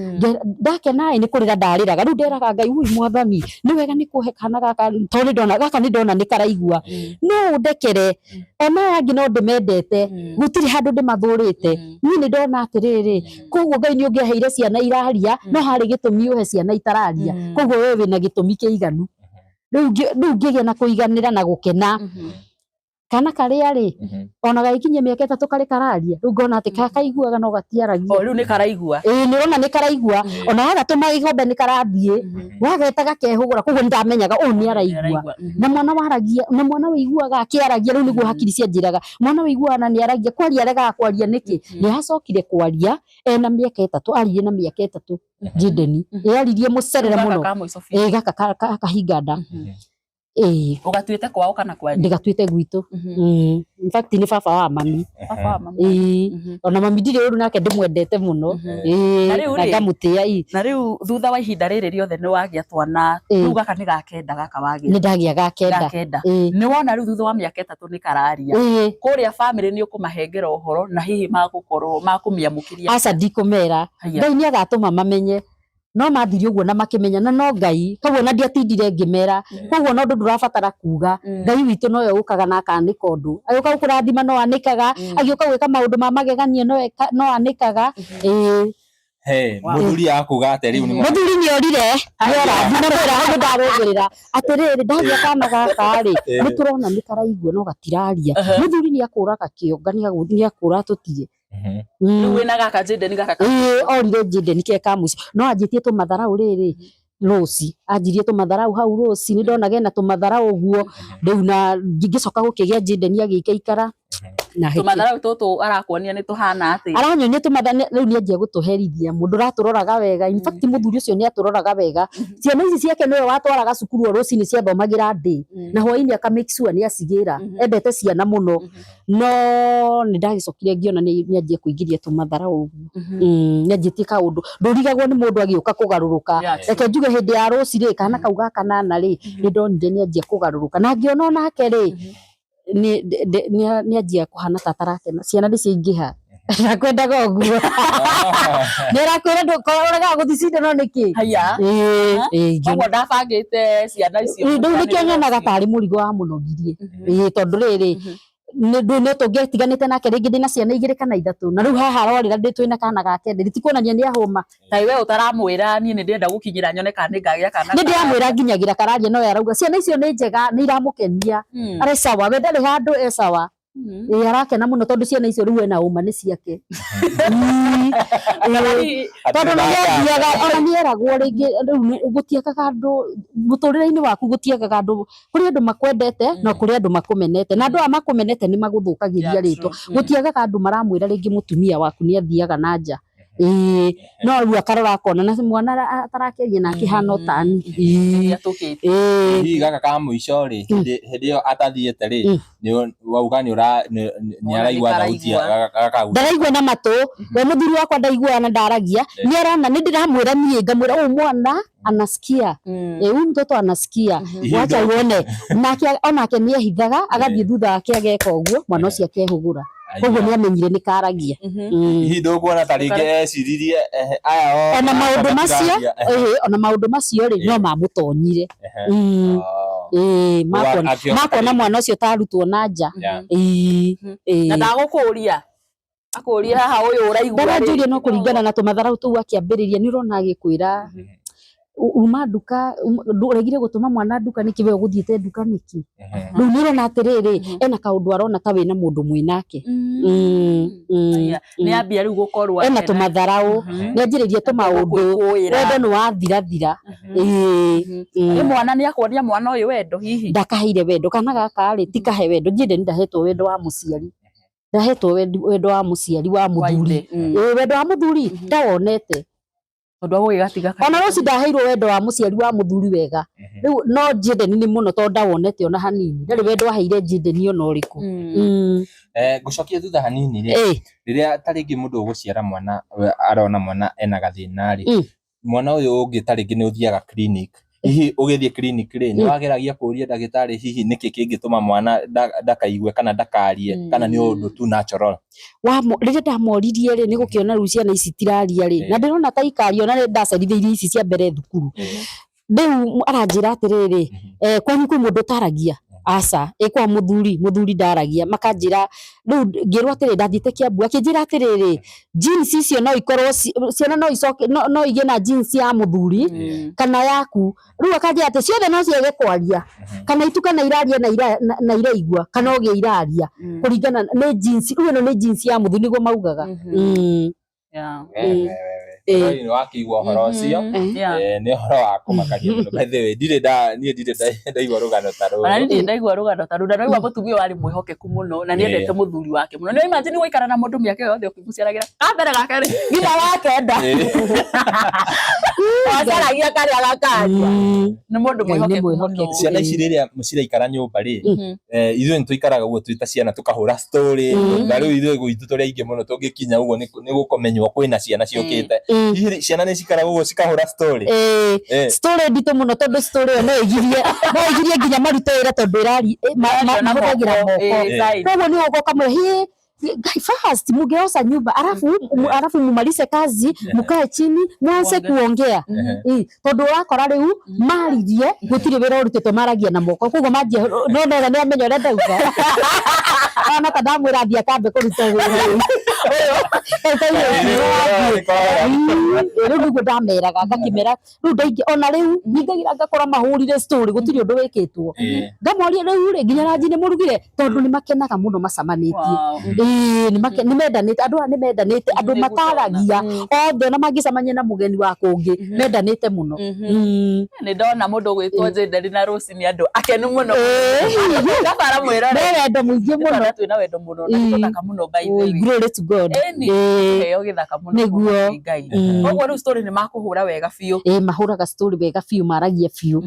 ndakena ni kurira ndariraga riu nderaga Ngai ui mwathani ni wega ni kuhe kana gaka tori ndona ni karaigua no ndekere ona angi no ndimendete gutiri handu ndimathurite ni ndona atiriri koguo Ngai ni ungiheire ciana iraria no hari gitumi uhe ciana itararia koguo wewe wina gitumi kiiganu riu ngigia na kuiganira na gukena kana karia ri ona gaikinye miaka 3 kari kararia riu ngona ati kakaiguaga no gatiaragia riu ni karaigua ni rona ni karaigua ona waga tuma igombe ni karathie wagetaga kehugura koguo ndamenyaga ni araigua na mwana waragia na mwana wiguaga akiaragia riu niguo hakiri cianjiraga mwana wiguana ni aragia kwaria rega kwaria niki ni hacokire kwaria ena miaka 3 aririe na miaka 3 Jideni yaririe mucerere muno gaka kahinganda ugatuite kwao kana kwani ndigatuite gwitu in fact ni baba wa mami ona mami ndire uru nake ndimwendete muno na ngamutia na riu thutha wa ihinda riri riothe ni wagia twana riu gaka ni gakenda gaka wagia ni ndagia gakenda ni wona riu thutha wa miaka 3 ni kararia kuria family ni ukumahengera uhoro na hihi magukorwo makumiamukiria aca ndikumera Ngai ni agatuma mamenye no mathiri uguo na makimenya na no Ngai koguo na ndiatindire ngimera koguo no ndurabatara kuga Ngai witu no yo ukaga na akanika undu ayoka ukurathima no anikaga agioka gwika maundu ma magegania no anikaga muthuri akuga ate riu ni muthuri ni orire ayora ndina mwera handu ndarugirira atiriri ndathia kana gaka ri ni turona ni karaigua no gatiraria muthuri ni akuraga kiongania guthini akura tutie riu wina gaka Jideni gaka orire Jideni ke kamuci no anjitie tumatharau riri Rosi anjirie tumatharau hau Rosi ni ndonaga na tumatharau uguo riu na ngicoka gukigia Jideni agikaikara na tumatharau tutu arakuonia ni tuhana ati aranyonia tumatharau riu ni anjia gutuherithia mundu raturoraga wega in fact muthuri ucio ni aturoraga wega ciana ici ciake niwe watwaraga cukuru Rosi ni ciathomagira ndi na hwaini aka make sure ni acigira endete ciana muno no ni ndagicokire ngiona ni anjia kuingiria tumatharau ni anjitie kaundu ndurigagwo ni mundu agiuka kugaruruka reke njuge hindi ya Rosi ri kana kauga kanana ri ni ndonire ni anjia kugaruruka na ngiona nake ri ni anjia kuhana tatarake na ciana ndiciingiha nakwendaga uguo ni rakwira ndukororaga guthicinde no niki haya koguo ndabangite ciana icio ndu nikionyanaga tari murigo wa munogirie tondu riri ndu tungetiganite nake ringi ndina ciana 2 kana 3 na riu haha arorira ndi twina kana gake nditikuonania ni ahuma tai we utaramwira ni ndenda gukinyira nyone kana ni ngagia kana ni ndiamwira nginyagira kararia no yarauga ciana icio ni njega ni iramukenia ari sawa we ndari handu sawa arakena muno tondu ciana icio riu ena uma ni ciake tondu ona nieragwo ringi riu gutiekaga andu muturire-ini waku gutiekaga andu kuri andu makwendete no kuri andu makumenete na andu makumenete ni maguthukagiria ritwa gutiekaga andu maramwira ringi mutumia waku ni athiaga na nja no riu akarora akona na mwana atarakeria na kihana tani gaka ka muico ri hindi yo atathiete ri ni wauga ni araigua thauti gaka ndaraigua na matu we muthuri wakwa ndaigua na ndaragia ni arana ni ndiramwira nie ngamwira mwana anasikia huyu mtoto anasikia wacha uone onake ni ehithaga agathie thutha wake ageka uguo mwana ucio akehugura koguo ni amenyire ni karagia hihi ndukuona ta ringi eciririe aya ona maundu macio ri no mamutonyire makona mwana ucio tarutwo na nja na ndagukuria akuria haha uyu uraigua ndaranjuria no kuringana na tumatharau tu akiambiriria ni urona agikwira uma nduka uregire gutuma mwana nduka niki we guthiete nduka niki riu ni rona atiriri ena kaundu arona ta wina mundu mwinake ni ambia riu gukorwo ena tumatharau ni anjiririe tumaundu wendo ni wathirathira ni mwana ni akuonia mwana uyu wendo hihi ndakaheire wendo kana gaka ri tikahe wendo Jideni ndahetwo wendo wa muciari ndahetwo wendo wa muciari wa muthuri wendo wa muthuri ndawonete tondu agå gatiga ona Rosi ndaheirwo wendo wa muciari wa muthuri wega riu no Jideni ni muno tondu ndawonete ona hanini ndari wendo aheire Jideni ona uriku ngucokia thutha hanini riria taringi mundu uguciara mwana arona mwana ena gathina ri mwana uyu ungi taringi ni uthiaga clinic hihi ugithie clinic ri ni wageragia kuria ndagitari hihi niki kingituma mwana ndakaigue kana ndakarie kana ni undu tu natural rĩrĩa ndamoririe rĩ nĩ gũkĩona rĩu ciana ici tiraria rĩ na ndĩrona ta ikario na ndacerithĩirie ici cia mbere thukuru rĩu aranjĩra atĩrĩrĩ kwanyu kwĩ mũndũ ũtaragia aca kwa muthuri ndaragia makanjĩra rĩu ngĩrwo atĩrĩ ndathiĩte Kiambu akĩnjĩra atĩrĩrĩ jeans icio no ikorwo ciana no icoke no igĩe na jeans ya muthuri kana yaku rĩu akanjĩra atĩ ciothe no ciage kwaria kana itukana iraria na iraigua kana ũgĩa iraria kũringana nĩ jeans rĩu ĩno nĩ jeans ya muthuri nĩguo maugaga ni wakigwa horo cio ni horo wa kumakaria muno by the way ndirĩ ndaigua rugano ta rũrũ ona ndirĩ ndaigua rugano ta rũrũ ndaigua mũtumia wari mwĩhokeku muno na nĩendete mũthuri wake muno nĩ imagine gũikara na mũndũ mĩaka yothe ũkĩmuciaragĩra kambere gake rĩ nginya wakenda wacaragia karĩa gakaria nĩ mũndũ mwĩhokeku ciana ici rĩrĩa mũciraikara nyũmba rĩ ithuĩ nĩtũikaraga ũguo twĩ ta ciana tũkahũra story na rĩu ithuĩ gwitũ tũrĩa aingĩ mũno tũngĩkinya ũguo nĩ gũkomenywo kwĩna ciana ciũkĩte hihi ciana nĩ cikaraga ũguo cikahũra story story nditũ mũno tondũ story ĩyo no ĩgirie nginya marute wĩra tondũ mahũthagĩra moko koguo nĩ ũgoka kamwe fast mngeosha nyumba alafu mumalize kazi mkae chini mwanze kuongea tondu wakora riu maririe gutire wira urutitwo maragia na moko koguo manjie no nĩ amenya ũrĩa ndauga ana kadamwira thia kambe kuruta wira riu niguo ndameraga ngakimera riu ndaingĩ ona riu ningagira ngakora mahũrire story gutire ũndũ wĩkĩtwo ngamoria riu rĩ nginya ranji nĩ mũrugire tondu nĩ makenaga mũno macamanĩtie nĩ mendanĩte andũ aya nĩ mendanĩte andũ mataragia othe na mangĩcamania na mũgeni wa kũngĩ mendanĩte mũno nĩ ndona mũndũ gwĩtwo Jenderi na Rose nĩ andũ akenu mũno gabara mwĩrore wendo mũingĩ mũno twĩna wendo mũno na tũthaka mũno by the way glory to God heo gĩthaka mũno Ngai koguo rĩu story nĩ makũhũra wega biũ mahũraga story wega biũ maragia biũ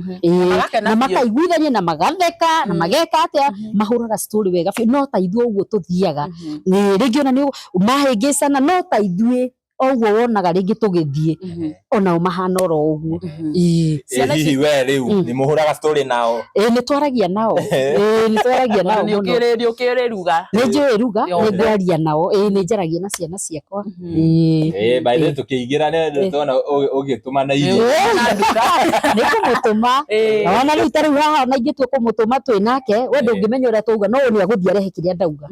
na makaiguithania na magatheka na mageka atĩa mahũraga story wega biũ no ta ithuĩ ũguo tũthiaga rĩngĩ ona nĩ mahĩngĩcana no ta ithuĩ oguo wonaga rĩngĩ tũgĩthiĩ onao mahana oro ũguo hihi we rĩu nĩ mũhũraga story nao nĩ twaragia nao nĩ ũkĩrĩruga nĩ njũĩ ruga nĩ ngwaria nao nĩ njaragia na ciana ciakwa by the way tũkĩingĩra nĩ tũona ũgĩtũma na irio nĩ kũmũtũma ona rĩu ta rĩu haha ona ingĩtua kũmũtũma twĩ nake we ndũngĩmenya ũrĩa twauga no nĩ agũthiĩ arehe kĩrĩa ndauga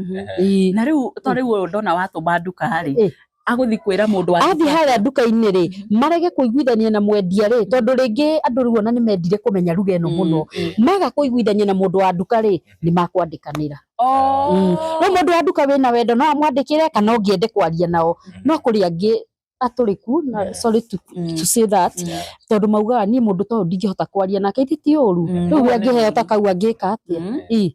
na rĩu to rĩu ndona watũma nduka rĩ aguthi kwira mundu athi harĩa nduka-inĩ rĩ marege kũiguithania na mwendia rĩ tondu rĩngĩ andũ rĩu ona nĩ mendire kũmenya ruga ĩno mũno maga kũiguithania na mũndũ wa nduka rĩ nĩ makwandĩkanĩra no mũndũ wa nduka wĩna wendo no amwandĩkĩre kana ũngĩende kwaria nao no kũrĩ angĩ atũrĩku na sorry to say that tondu maugaga niĩ mũndũ to ndingĩhota kwaria nake ti ũru rĩu angĩheo ta kau angĩka atĩa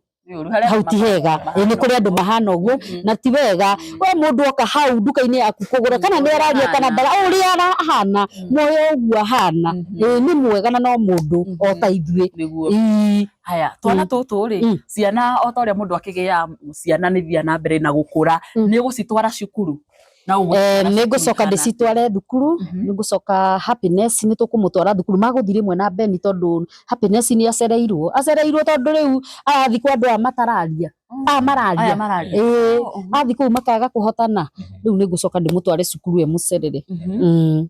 hau ti hega nĩ kũrĩ andũ mahana ũguo na ti wega we mũndũ oka hau nduka-inĩ yaku kũgũra kana nĩ araria kana ndara ũrĩa arahana moyo ũguo ahana nĩ mwega na no mũndũ o ta ithuĩ haya twana tũtũ rĩ ciana o ta ũrĩa mũndũ akĩgĩa ciana nĩ thia na mbere na gũkũra nĩ gũcitwara cukuru nĩ ngũcoka ndĩcitware thukuru nĩ ngũcoka Happiness nĩ tũkũmũtwara thukuru magũthiĩ rĩmwe na Beni tondũ Happiness nĩ acereirwo tondũ rĩu arathi kwa andũ aya matararia mararia athi kũu makaga kũhotana rĩu nĩ ngũcoka ndĩmũtware cukuru mũcerere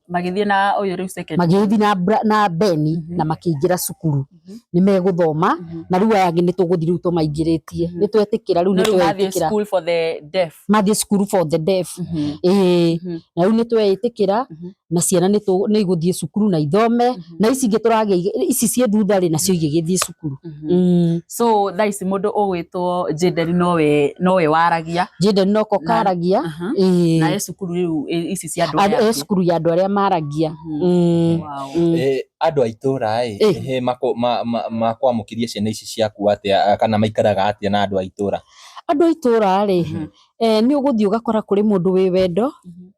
magĩthiĩ na ũyũ rĩu second magĩthiĩ na Beni na makĩingĩra cukuru nĩ megũthoma na rĩu aya angĩ nĩ tũgũthiĩ rĩu tũmaingĩrĩtie nĩ twetĩkĩra rĩu nĩ twetĩkĩra school for the deaf mathiĩ school for the deaf na rĩu nĩ twetĩkĩra na ciana nĩ igũthiĩ cukuru na ithome na ici ingĩ tũragĩa ici ciĩ thutha rĩ nacio igĩgĩthiĩ cukuru so thaa ici mũndũ ũgwĩtwo Jenderi nowe waragia Jenderi noko karagia na cukuru rĩu ici cia andũ cukuru ya andũ arĩa maragia andũ a itũra makwamũkĩria ciana ici ciaku atĩa kana maikaraga atĩa na andũ a itũra andũ a itũra rĩ nĩ ũgũthiĩ ũgakora kũrĩ mũndũ wĩ wendo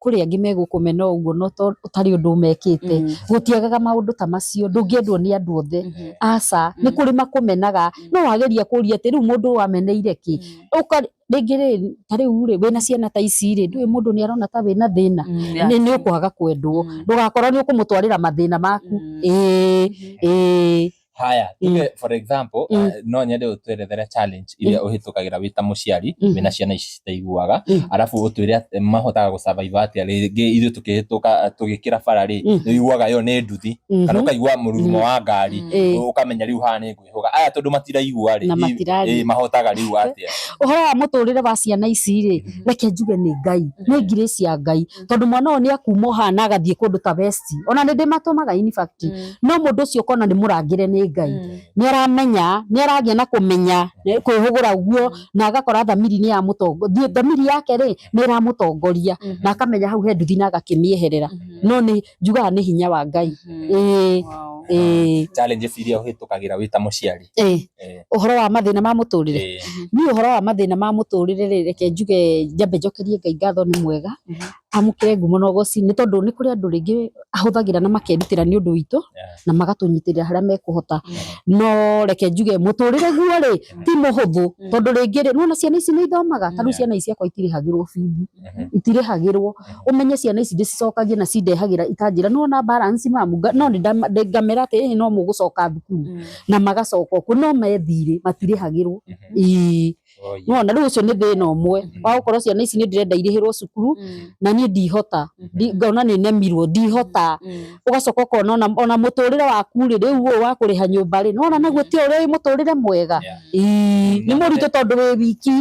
kuri angi megũkũmena ũguo no ũtarĩ ũndũ mekĩte gũtiagaga maũndũ ta macio ndũngĩendwo nĩ andũ othe aca nĩ kũrĩ makũmenaga no wageria kũria atĩ rĩu mũndũ wameneire kĩ rĩngĩ rĩ ta rĩu rĩ wĩna ciana ta ici rĩ ndũĩ mũndũ nĩ arona ta wĩna thĩna nĩ ũkwaga kwendwo ndũgakorwo nĩ ũkũmũtwarĩra mathĩna maku haya for example no nyende ũtwerethere challenge iria ũhĩtũkagĩra wĩ ta mũciari wĩna ciana ici citaiguaga arabu ũtwĩre mahotaga gũsurvive atĩa rĩngĩ ithuĩ tũkĩhĩtũka tũgĩkĩra bara rĩ ũiguaga yo nĩ nduthi kana ũkaigua mũrurumo wa ngari ũkamenya rĩu haha nĩ ngwĩhoga aya tondũ matiraigua rĩ mahotaga rĩu atĩa ũhoro wa mũtũrĩre wa ciana ici rĩ reke njuge nĩ Ngai nĩ grace ya Ngai tondũ mwana ũyũ nĩ akuma haha na agathiĩ kũndũ ta West ona nĩ ndĩmatũmaga in fact no mũndũ ũcio ũkona nĩ mũrangĩre nĩ Ngai nĩ aramenya nĩ aragĩa na kũmenya kwĩhũgũra guo na agakora thamiri nĩ ya mũtongoria thamiri yake rĩ nĩ ĩramũtongoria na akamenya hau he nduthi na agakĩmĩeherera no nĩ njugaga nĩ hinya wa Ngai challenges iria ũhĩtũkagĩra wĩ ta mũciari ũhoro wa mathĩna ma mũtũrĩre niĩ ũhoro wa mathĩna ma mũtũrĩre rĩ reke njuge njambe njokerie Ngai ngatho nĩ mwega amũkĩre ngumo na ũgoci nĩ tondũ nĩ kũrĩ andũ rĩngĩ ahũthagĩra na makerutĩra nĩ ũndũ witũ na magatũnyitĩrĩra harĩa mekũhota no reke njuge mũtũrĩre guo rĩ ti mũhũthũ tondũ rĩngĩ rĩ nĩwona ciana ici nĩ ithomaga tarĩu ciana ici ciakwa itirĩhagĩrwo bithi itirĩhagĩrwo ũmenye ciana ici ndĩcicokagie na cindehagĩra ikanjĩra nĩwona balance mamu no ngamera atĩ no mũgũcoka thukuru na magacoka kuo no methirĩ matirĩhagĩrwo nĩwona rĩu ũcio nĩ thĩna ũmwe wa gũkorwo ciana ici nĩ ndĩrenda irĩhĩrwo cukuru na niĩ ndihota ngona nĩ nemirwo ndihota ũgacoka ũkona ona mũtũrĩre waku rĩ rĩu ũũ wa kũrĩha nyũmba rĩ nĩwona naguo ti ũrĩ mũtũrĩre mwega nĩ mũritũ tondũ wĩ wiki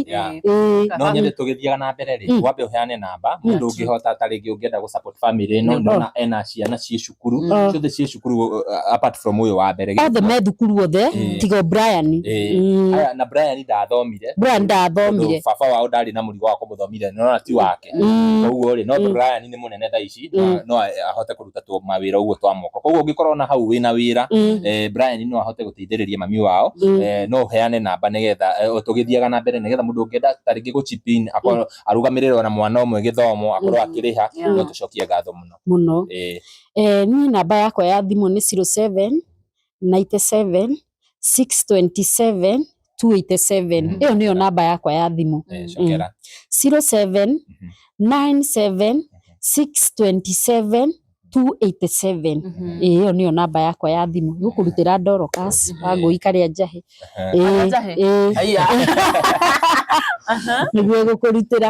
no nyende tũgĩthiaga na mbere rĩ wambe ũheane namba mũndũ ũngĩhota ta rĩngĩ ũngĩenda gũ support family ĩno ndona ena ciana ciĩ cukuru ciothe ciĩ cukuru apart from ũyũ wa mbere othe me thukuru othe tiga Brian aya na Brian ndathomire baba wao ndarĩ na mũrigo wa kũmũthomithia no ti wake koguo rĩ no Brian nĩ mũnene tha ici no ahote kũruta mawĩra ũguo twa moko koguo ũngĩkorwo na hau wĩna wĩra Brian no ahote gũteithĩrĩria mami wao no ũheane namba nĩgetha tũgĩthiaga na mbere nĩgetha mũndũ ũngĩenda ta rĩngĩ gũ chip in arũgamĩrĩre ona mwana ũmwe gĩthomo akorwo akĩrĩha no tũcokie ngatho mũno niĩ namba yakwa ya thimũ nĩ 07 97 627 287 ĩyo nĩyo namba yakwa ya thimũ 07 97 627 287 ĩyo nĩyo namba yakwa ya thimũ gũkũrutĩra Dorcas Wangũi karĩa njahe nĩguo gũkũrutĩra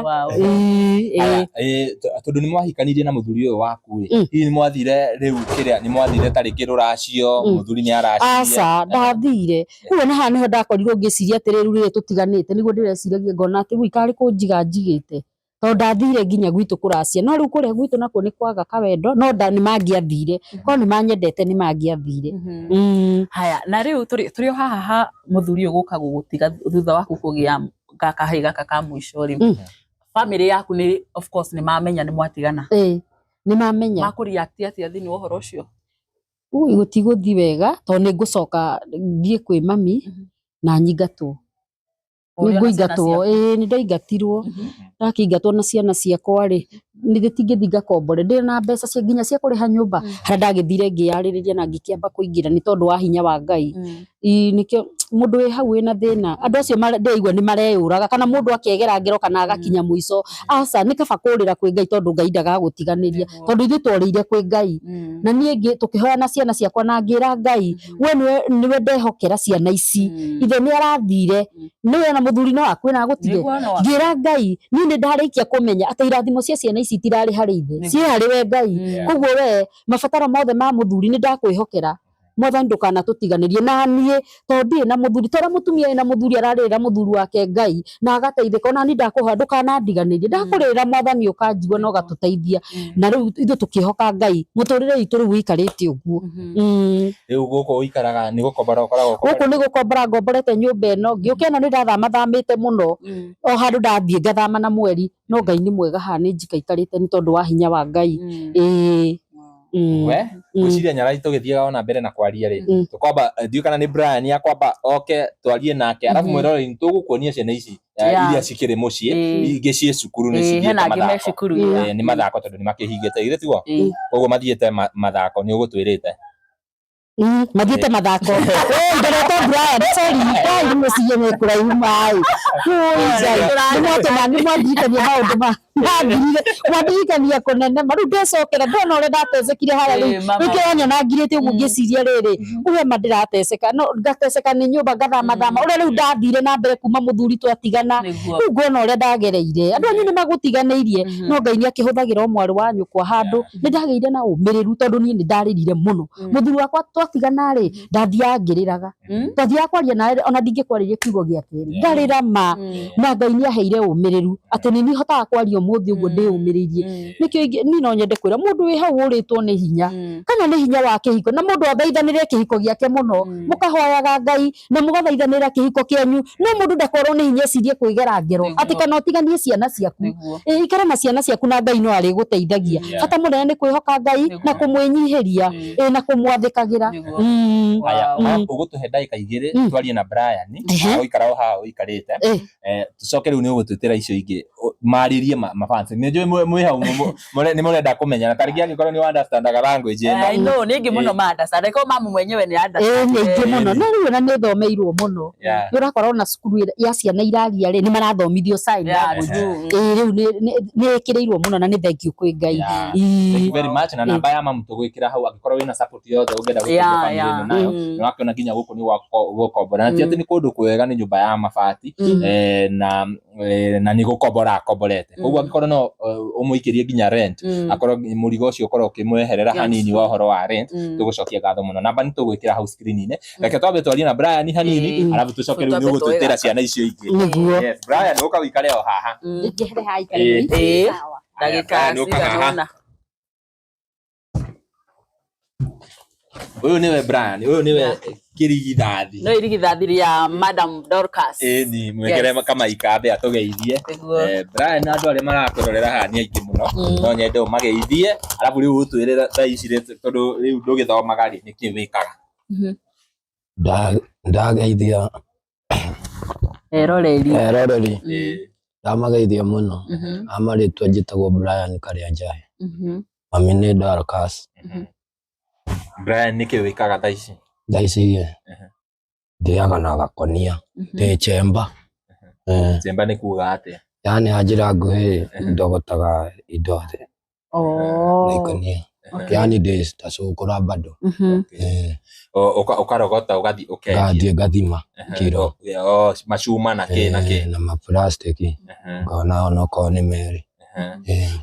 tondũ nĩ mwahikanirie na mũthuri ũyũ waku hihi nĩ mwathire rĩu kĩrĩa nĩ mwathire ta rĩngĩ rũracio mũthuri nĩ aracirie aca ndathire kuona haha nĩho ndakorirwo ngĩciria atĩ rĩu rĩrĩ tũtiganĩte nĩguo ndĩreciragia ngona atĩ gũikarĩ kũnjiga njigĩte tondũ ndathire nginya gwitũ kũracia no rĩu kũrĩa gwitũ nakuo nĩ kwaga kawendo no nĩ mangĩathire korwo nĩ manyendete nĩ mangĩathire haya na rĩu tũrĩ haha mũthuri ũyũ gũka gũgũtiga thutha waku kũgĩa kahĩĩ gaka ka mũico rĩ family yaku nĩ of course nĩ mamenya nĩ mwatigana nĩ mamenya makũreact atĩa thĩinĩ wa ũhoro ũcio gũtigũthi wega tondũ nĩ ngũcoka thiĩ kwĩ mami na nyingatwo nĩngũingatwo nĩ ndaingatirwo ndakĩingatwo na ciana ciakwa rĩ nĩ gĩtingĩthi ngakombore ndĩ na mbeca cia nginya cia kũrĩha nyũmba harĩa ndagĩthire ngĩyarĩrĩria na ngĩkĩamba kũingĩra nĩ tondũ wa hinya wa Ngai nĩkĩo mũndũ wĩ hau wĩna thĩna andũ acio ndĩigua nĩ mareyũraga kana mũndũ akĩegera ngero kana agakinya mũico aca nĩ kaba kũrĩra kwĩ Ngai tondũ Ngai ndagagũtiganĩria tondũ ithuĩ twarĩire kwĩ Ngai na niĩ tũkĩhoyana ciana ciakwa na ngĩra Ngai we nĩwe ndehokera ciana ici ithe nĩ arathire nĩwe na mũthuri no akwĩna gũtige ngĩra Ngai niĩ nĩ ndarĩkia kũmenya atĩ irathimo cia ciana ici itirarĩ harĩ ithe ciĩ harĩ we Ngai koguo we mabataro mothe ma mũthuri nĩ ndakwĩhokera Mwathani ndũkanatũtiganĩrie na niĩ tondũ ndirĩ na mũthuri tondũ mũtumia wĩna mũthuri ararĩra mũthuri wake Ngai na agateithĩka ona niĩ ndakũhoya ndũkanandiganĩrie ndakũrĩra Mwathani ũkanjigua na ũgatũteithia na rĩu ithuĩ tũkĩhoka Ngai mũtũrĩre witũ rĩu ũikarĩte ũguo rĩu gũkũ ũikaraga nĩ gũkombora ũkoragwo gũkũ nĩ gũkombora ngomborete nyũmba ĩno ngĩũkĩona nĩ ndathamĩte mũno o handũ ndathiĩ ngathama na mweri no Ngai nĩ mwega haha nĩ njikaikarĩte nĩ tondũ wa hinya wa Ngai we gwĩciria Nyarari tũgĩthiaga ona mbere na kwaria rĩ tũkwamba ndiũ kana nĩ Brian akwamba oke twarie nake arabu mwĩroreri tũgũkuonia ciana ici iria cikire mucii ingi cie cukuru ni cithiete mathako ni mathako tondu ni makihingite ithe tiguo koguo mathiete mathako ni ugutwirite mathiete mathako ndoreto Brian sorry kai muciĩ me kuraihu mai ni mwandirikania maundu mwandirikania kunene maru ndecokera ndona ure ndatecekire haria riu kiranyona ngirite uguo ngiciria riri uwe ma ndirateceka no ngateceka ni nyumba ngathama ure riu ndathire na mbere kuma muthuri twatigana riu ngona ure ndagereire andu anyu ni magutiganeirie no Ngai ni akihuthagira mwari wa nyukwa handu ni ndageire na umiriru tondu ni ndaririre muno muthuri wakwa twatigana ri ndathia ngiriraga ndathia kwaria nawe ona ndingikwariria kiugo gia tiri ndarira ma na Ngai ni aheire umiriru ati ni hotaga kwaria muthi uguo ndiumiririe nikio ni no nyende kwira mundu wi hau uritwo ni hinya kana ni hinya wa kihiko na mundu athaithanire kihiko giake muno mukahoyaga Ngai na mugathaithanira kihiko kienyu no mundu ndakorwo ni hinya cirie kwigera ngero ati kana utiganie ciana ciaku ikare na ciana ciaku na Ngai no ari guteithagia bata munene ni kwihoka Ngai na kumwinyihiria na kumwathikagira aya ugutuhe ndagika igiri twarie na Brian uikara haha uikarite tucoke riu ni ugutwitira icio ingi maririe mafans ni njui mwi hau ni murenda kumenya na tariki angikorwo ni understand language eno I know ningi muno understand ko mamu mwenyewe ni understand ningi muno no riu na ni thomeirwo muno ni urakorwo na cukuru ya ciana iraria ri ni marathomithio sign riu ni ikireirwo muno na ni thank you kwi Ngai thank you very much na namba ya mamu tugwikira hau agikorwo wina support yothe ungenda gukira family nayo ni wakiona nginya guku ni gukombora na ti ni kundu kwega ni nyumba ya mabati na ni gukombora akomborete koguo agikorwo no umuikirie nginya rent akorwo murigo ucio ukorwo ukimweherera hanini wa horo wa rent tugucokia gatho muno namba ni tugwikira hau screen-ini reke twambe twarie na Brian hanini alafu tucoke riu ni ugutwitira ciana icio ingi yes Brian uka wikare o haha ngihere haikare sawa ndagika cigana uyu niwe Brian uyu niwe kirigithathi no irigithathi ria Madam Dorcas ni mwekere kama ikambe atugeithie Brian andu ari marakurorera haha ni aingi muno no nyende umageithie alafu riu utwirira thaa ici tondu riu ndugithomaga ri niki wikaga ndageithia eroreri ndamageithia muno amaritwa njitagwo Brian Karianjahe mami ni Dorcas Brian niki wikaga thaa ici ndiaga na gakonia ndi chemba chemba ni kuga atia yani ajira nguhi ndogotaga indo the nikonia yani ndi tacukura bado ukarogota ugathi gathima kiro machuma na ki na maplastiki kana ono ko ni meri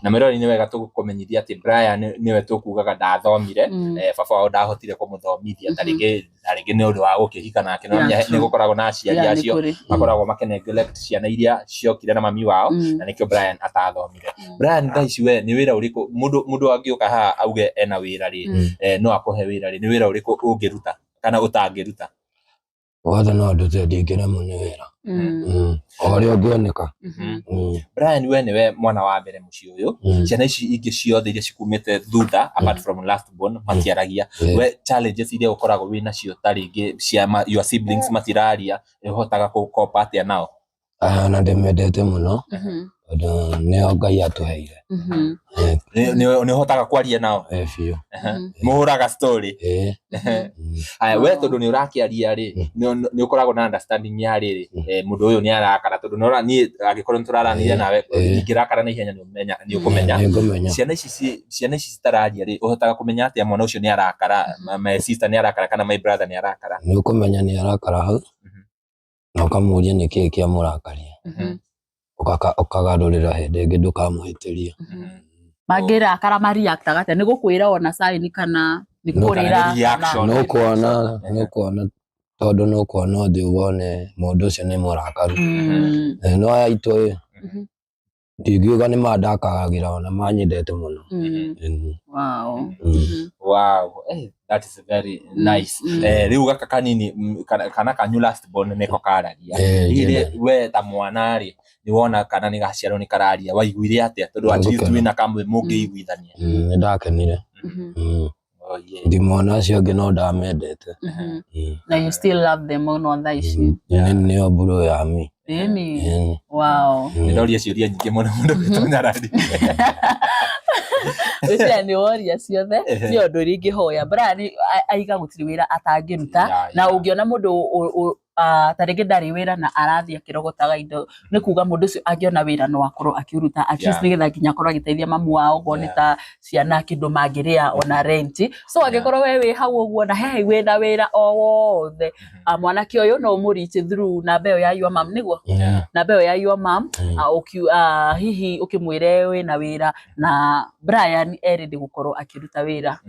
na merori ni wega tukumenyithia ati Brian niwe tukugaga ndathomire baba wao ndahotire kumuthomithia taringi ni undu wa gukihika nake no ni gukoragwo na aciari acio makoragwo makeneglect ciana iria ciokire na mami wao na nikio Brian atathomire Brian ndaici we ni wira uriku mundu angiuka haha auge ena wira ri no akuhe wira ri ni wira uriku ungiruta kana utangiruta wothe no ndute ndingire mune wira orio ngioneka Brian we niwe mwana wa mbere muci uyu ciana ici ingi ciothe iria cikumite thutha apart from last born matiaragia we challenges iria ukoragwo wina cio taringi cia your siblings matiraria uhotaga kukopa atia nao na ndimendete muno nio Ngai atuheire ni uhotaga kwaria nao biu muhuraga story aya we tondu ni urakiaria ri ni ukoragwo na understanding ya riri mundu uyu ni arakara tondu nora ni agikorwo turaraniria nawe ngirakara na ihenya ni umenya ni ukumenya ciana ici citararia ri uhotaga kumenya atia mwana ucio ni arakara my sister ni arakara kana my brother ni arakara ni ukumenya ni arakara hau na ukamuria niki kia murakaria ukagarurira hindi ingi ndukamuhitiria mangirakara mariaktaga atia ni gukwira ona sign kana ni kurira no kuona tondu no kuona uthi ubone mundu ucio ni murakaru no aitwe ndingiuga ni mandakagira ona manyendete muno wow that is very nice riu gaka kanini kana kanyu last born niko kararia ile we ta mwana ri ni wona kana ni gaciaro ni kararia waiguire atia tondu at least wina kamwe mungiiguithania ni ndakenire ndi mwana acio angi no ndamendete na you still love them on that issue ni oburu ya mi Eni. Wow. Ndoria ciuria nyingĩ mũno mũndũ witũ Nyarandi. Ucia ni woria ciothe ni undu ringi hoya Brian aiga gutiri wira atangĩruta na ungiona mundu taringi ndari wira na arathia kirogotaga indo ni kuga mundu ucio angiona wira no akorwo akiruta at least nigetha nginya akorwo agiteithia mamu wao gonita ciana kindu mangiria ona rent so angikorwo we wi hau uguo na hehe wina wira o wothe mwanake uyu no umurite through na beo ya your mom niguo na beo ya your mom hihi ukimwire wina wira na Brian ready gukorwo akiruta wira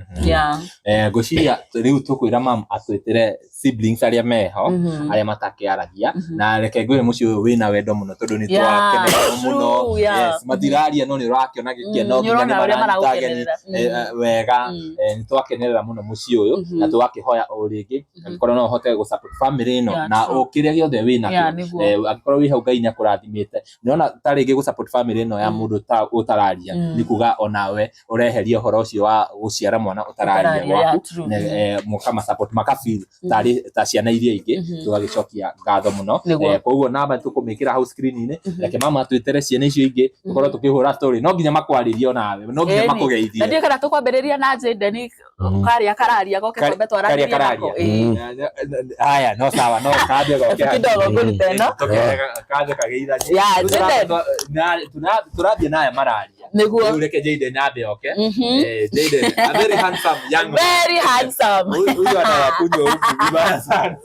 ngociria riu tukwira mam atwitire siblings aria meho aria matakiaragia na reke ngwire muci uyu wina wendo muno tondu ni twakenera muno yes matiraria no ni rakiona gikeno nginya ni maragutageni wega ni twakenerera muno muci uyu na twakihoya o ringi akorwo no hote gu support family ino na ukiria giothe wina akorwo wi hau Ngai ni akurathimite niona taringi gu support family ino ya mundu ta utararia ni kuga onawe ureheria horo ucio wa guciara mwana utararia waku mukama support makafeel ta ciana iria ingi tugagicokia ngatho muno koguo namba tukumikira hau screen ini reke mama atwitere ciana icio ingi tukorwo tukihura story no nginya makwaririo nawe no nginya makugeithie ndio kana tukwambiriria na Jaden karia kararia goke twambe twararia nako haya no sawa no kaje goke kidogo goli tena kaje kageithania turathie naye mararia niguo reke Jaden abe okay Jaden a very handsome young man very handsome huyu anakunywa huku vibaya sana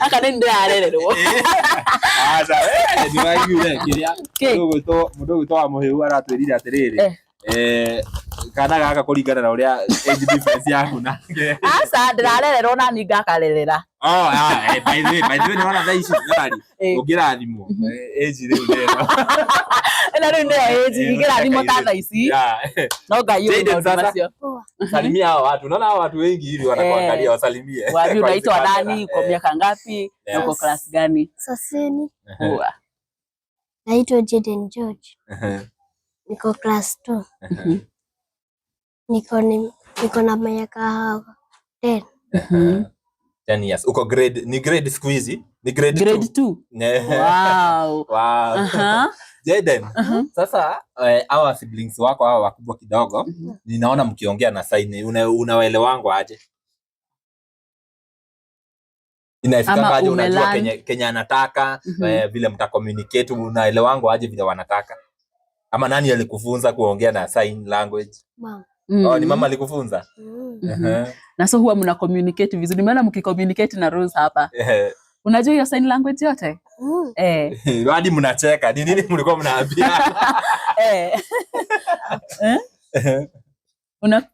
akanende arererwo aza ni waigire kiria mundu gwito wa muhiu aratwirire atiriri kana gaka kuringana na uria age difference yaku na asa ndirarererwo na ni ngakarerera by the way niona thaici ngari ungirathimwo age riu ndero ena riu ndio age ngirathimwo ta thaici no Ngai uyu macio salimia hao watu unaona hao watu wengi hivi wanakuangalia wasalimie wapi unaitwa nani uko miaka ngapi uko class gani Saseni naitwa Jaden George niko class 2 niko na miaka 10 10 years uko grade ni grade siku hizi ni grade 2 wow Jaden sasa hawa siblings wako hawa wakubwa kidogo ninaona mkiongea na Saini unaelewangu aje inafika aje unajua Kenya anataka vile mta communicate unaelewangu aje vile wanataka ama nani alikufunza kuongea na sign language mama ni mama alikufunza na so huwa mna communicate vizuri maana mkicommunicate na Rose hapa unajua hiyo sign language yote hadi mnacheka ni nini mlikuwa mnaambia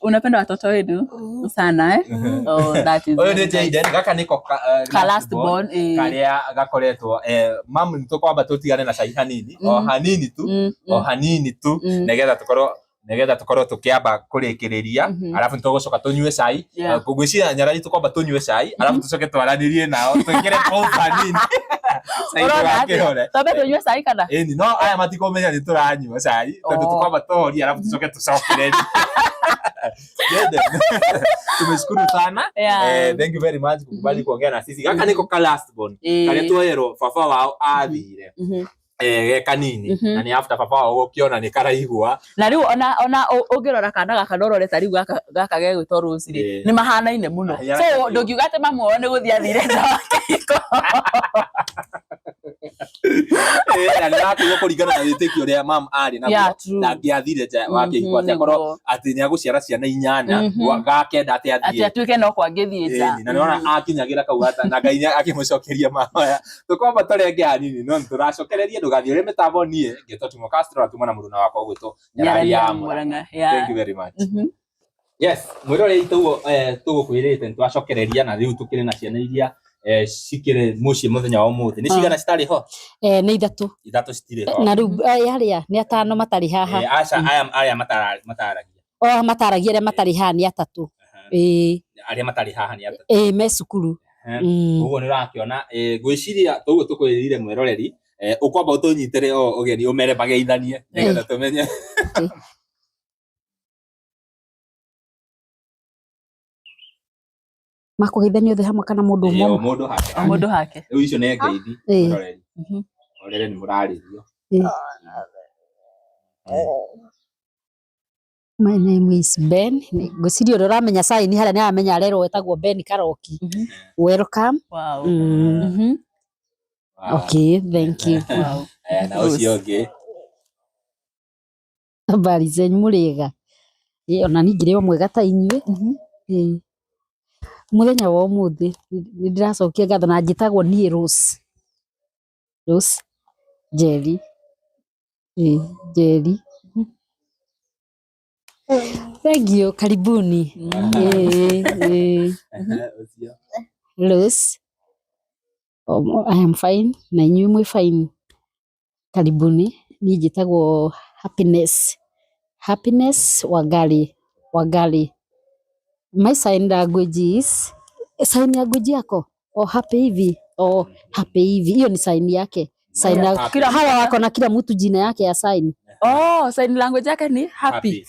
unapenda watoto wenu sana that is oyo ni Jaden gaka niko last born karia gakoretwo mamu nitukwamba tutigane na cai hanini o hanini tu negetha tukorwo tukiamba kurikiriria alafu nitugucoka tunywe cai kugwiciria Nyarari tukwamba tunywe cai alafu tucoke twaranirie nao twikire pause hanini Tobe tunywe cai kana no aya matikomenya ni turanywa cai tondu tukwamba tuhoria alafu tucoke tucokere tumeshukuru sana thank you very much kukubali kuongea na sisi gaka niko last born kale tuero baba wao athire kanini na ni after papa wao ukiona ni karaigua na riu ona ungirora kana gaka ndorore ta riu gaka gegwitwo Rose ni mahanaine muno so ndungiuga ati mamu wao ni guthia thire ndakiko ndio kuringana na witikio ria mam ari na ngiathire wake ikwate korwo ati ni aguciara ciana inyanya gakenda ati atuike no kwangithie nja na niona akinyagira kauata na Ngai akimucokeria mahoya tukwamba turenge hanini no turacokereria ndugathie ri mitambo nie ngitotimo Castro atuma na muruna wako gwito Nyarari ya Murang'a thank you very much yes mwirore itu tugukwirite ntwacokereria na riu tukire na ciana iria cikire muci muthenya wa umuthi ni cigana citari ho ni ithatu citiri ho na riu yaria ni atano matari haha aca aya mataragia mataragia aria matari haha ni atatu aria matari haha ni atatu me cukuru uguo ni rakiona gwiciria tuguo tukwirire mwiroreri ukwamba utunyitere ugeni umere bageithanie nigetha tumenye makugeithania othe hamwe kana mundu umwe mundu hake riu icio nĩ ngeithi muroreri orere ni murarĩrio. My name is Ben. Ngwiciria ũrĩa ũramenya sign harĩa nĩaramenya arerwo wetagwo Ben Karoki. Welcome. Wow. Okay, thank you. Na ũcio ũngĩ Habari zenyu mũrĩega? Ona ningĩ rĩ o mwega ta inyuĩ? Mũthenya wa ũmũthĩ nĩndĩracokia ngatho na njĩtagwo niĩ Rose Njeri. Njeri. Thank you, karibuni. Rose. I am fine. Na inyuĩ mwĩ fine? Karibuni. Niĩ njĩtagwo Happiness Wangari. My sign language is sign language yako happy hivi hiyo ni sign yake. Sign kila hawa wako na kila mtu jina yake ya sign. Sign language yake ni happy.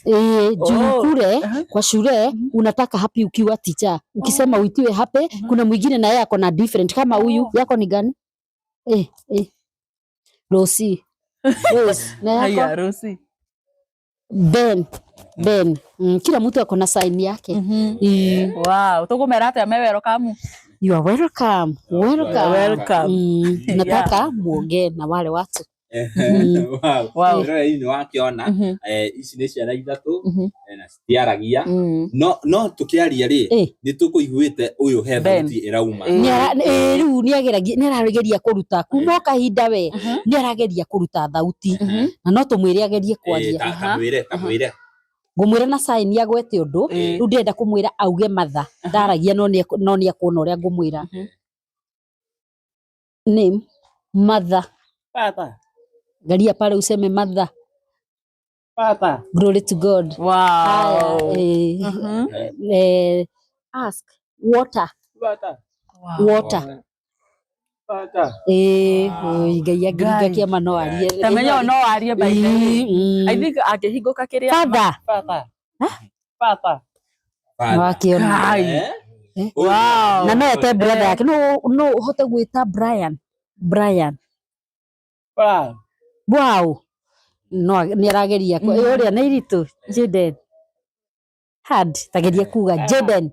Juu kule kwa shule unataka happy ukiwa teacher. Ukisema uitiwe happy, kuna mwingine na yeye ako na different kama huyu. Yako ni gani? Rose. Na yako? Haya Rose. Ben. Kila mtu ako na sign yake. Wow, tukumera atia me welcome. You are welcome. Nataka muongee na wale watu. Wow. Hii ni wakiona ici nĩ ciana ithatũ na citiaragia no tukiaria rĩ nĩ tũkũiguĩte ũyũ he thauti ĩrauma. Rĩu nĩarageria kũruta kuma kahinda we nĩarageria kũruta thauti na no tũmwĩre agerie kwaria. Kamwĩre ngũmwĩra na sign agwete ũndũ rĩu ndĩrenda kũmwĩra auge matha ndaragia no nĩakuona ũrĩa ngũmwĩra. Name Mother. Pata. Galia pale useme Mother. Pata. Glory to God. Wow. Ask water. Pata. Water. Pata. Ngai agirigakia mano arie. Tamenya no arie by the way. I think akĩhingũka kĩrĩa. Father. Pata. Pata. Wakiona. Wow. Na no ete brother yake no uhote gwĩta Brian. Wow. No nĩarageria ũrĩa nĩ iritũ. Jaden. Hard tageria kuga Jaden.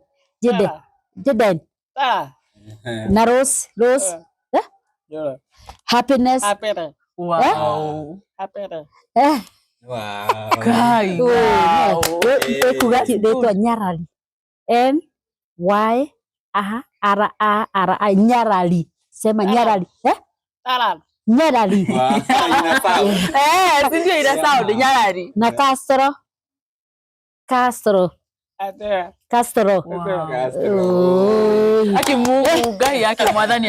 Na Rose. Happiness. Wow. Kai. Kuga kĩndĩtwo Nyarari. NYRA Nyarari. Sema Nyarari. Nyarari. Sindio ina sound Nyarari. Na Castro. Aki Mungu Ngai yake mwathani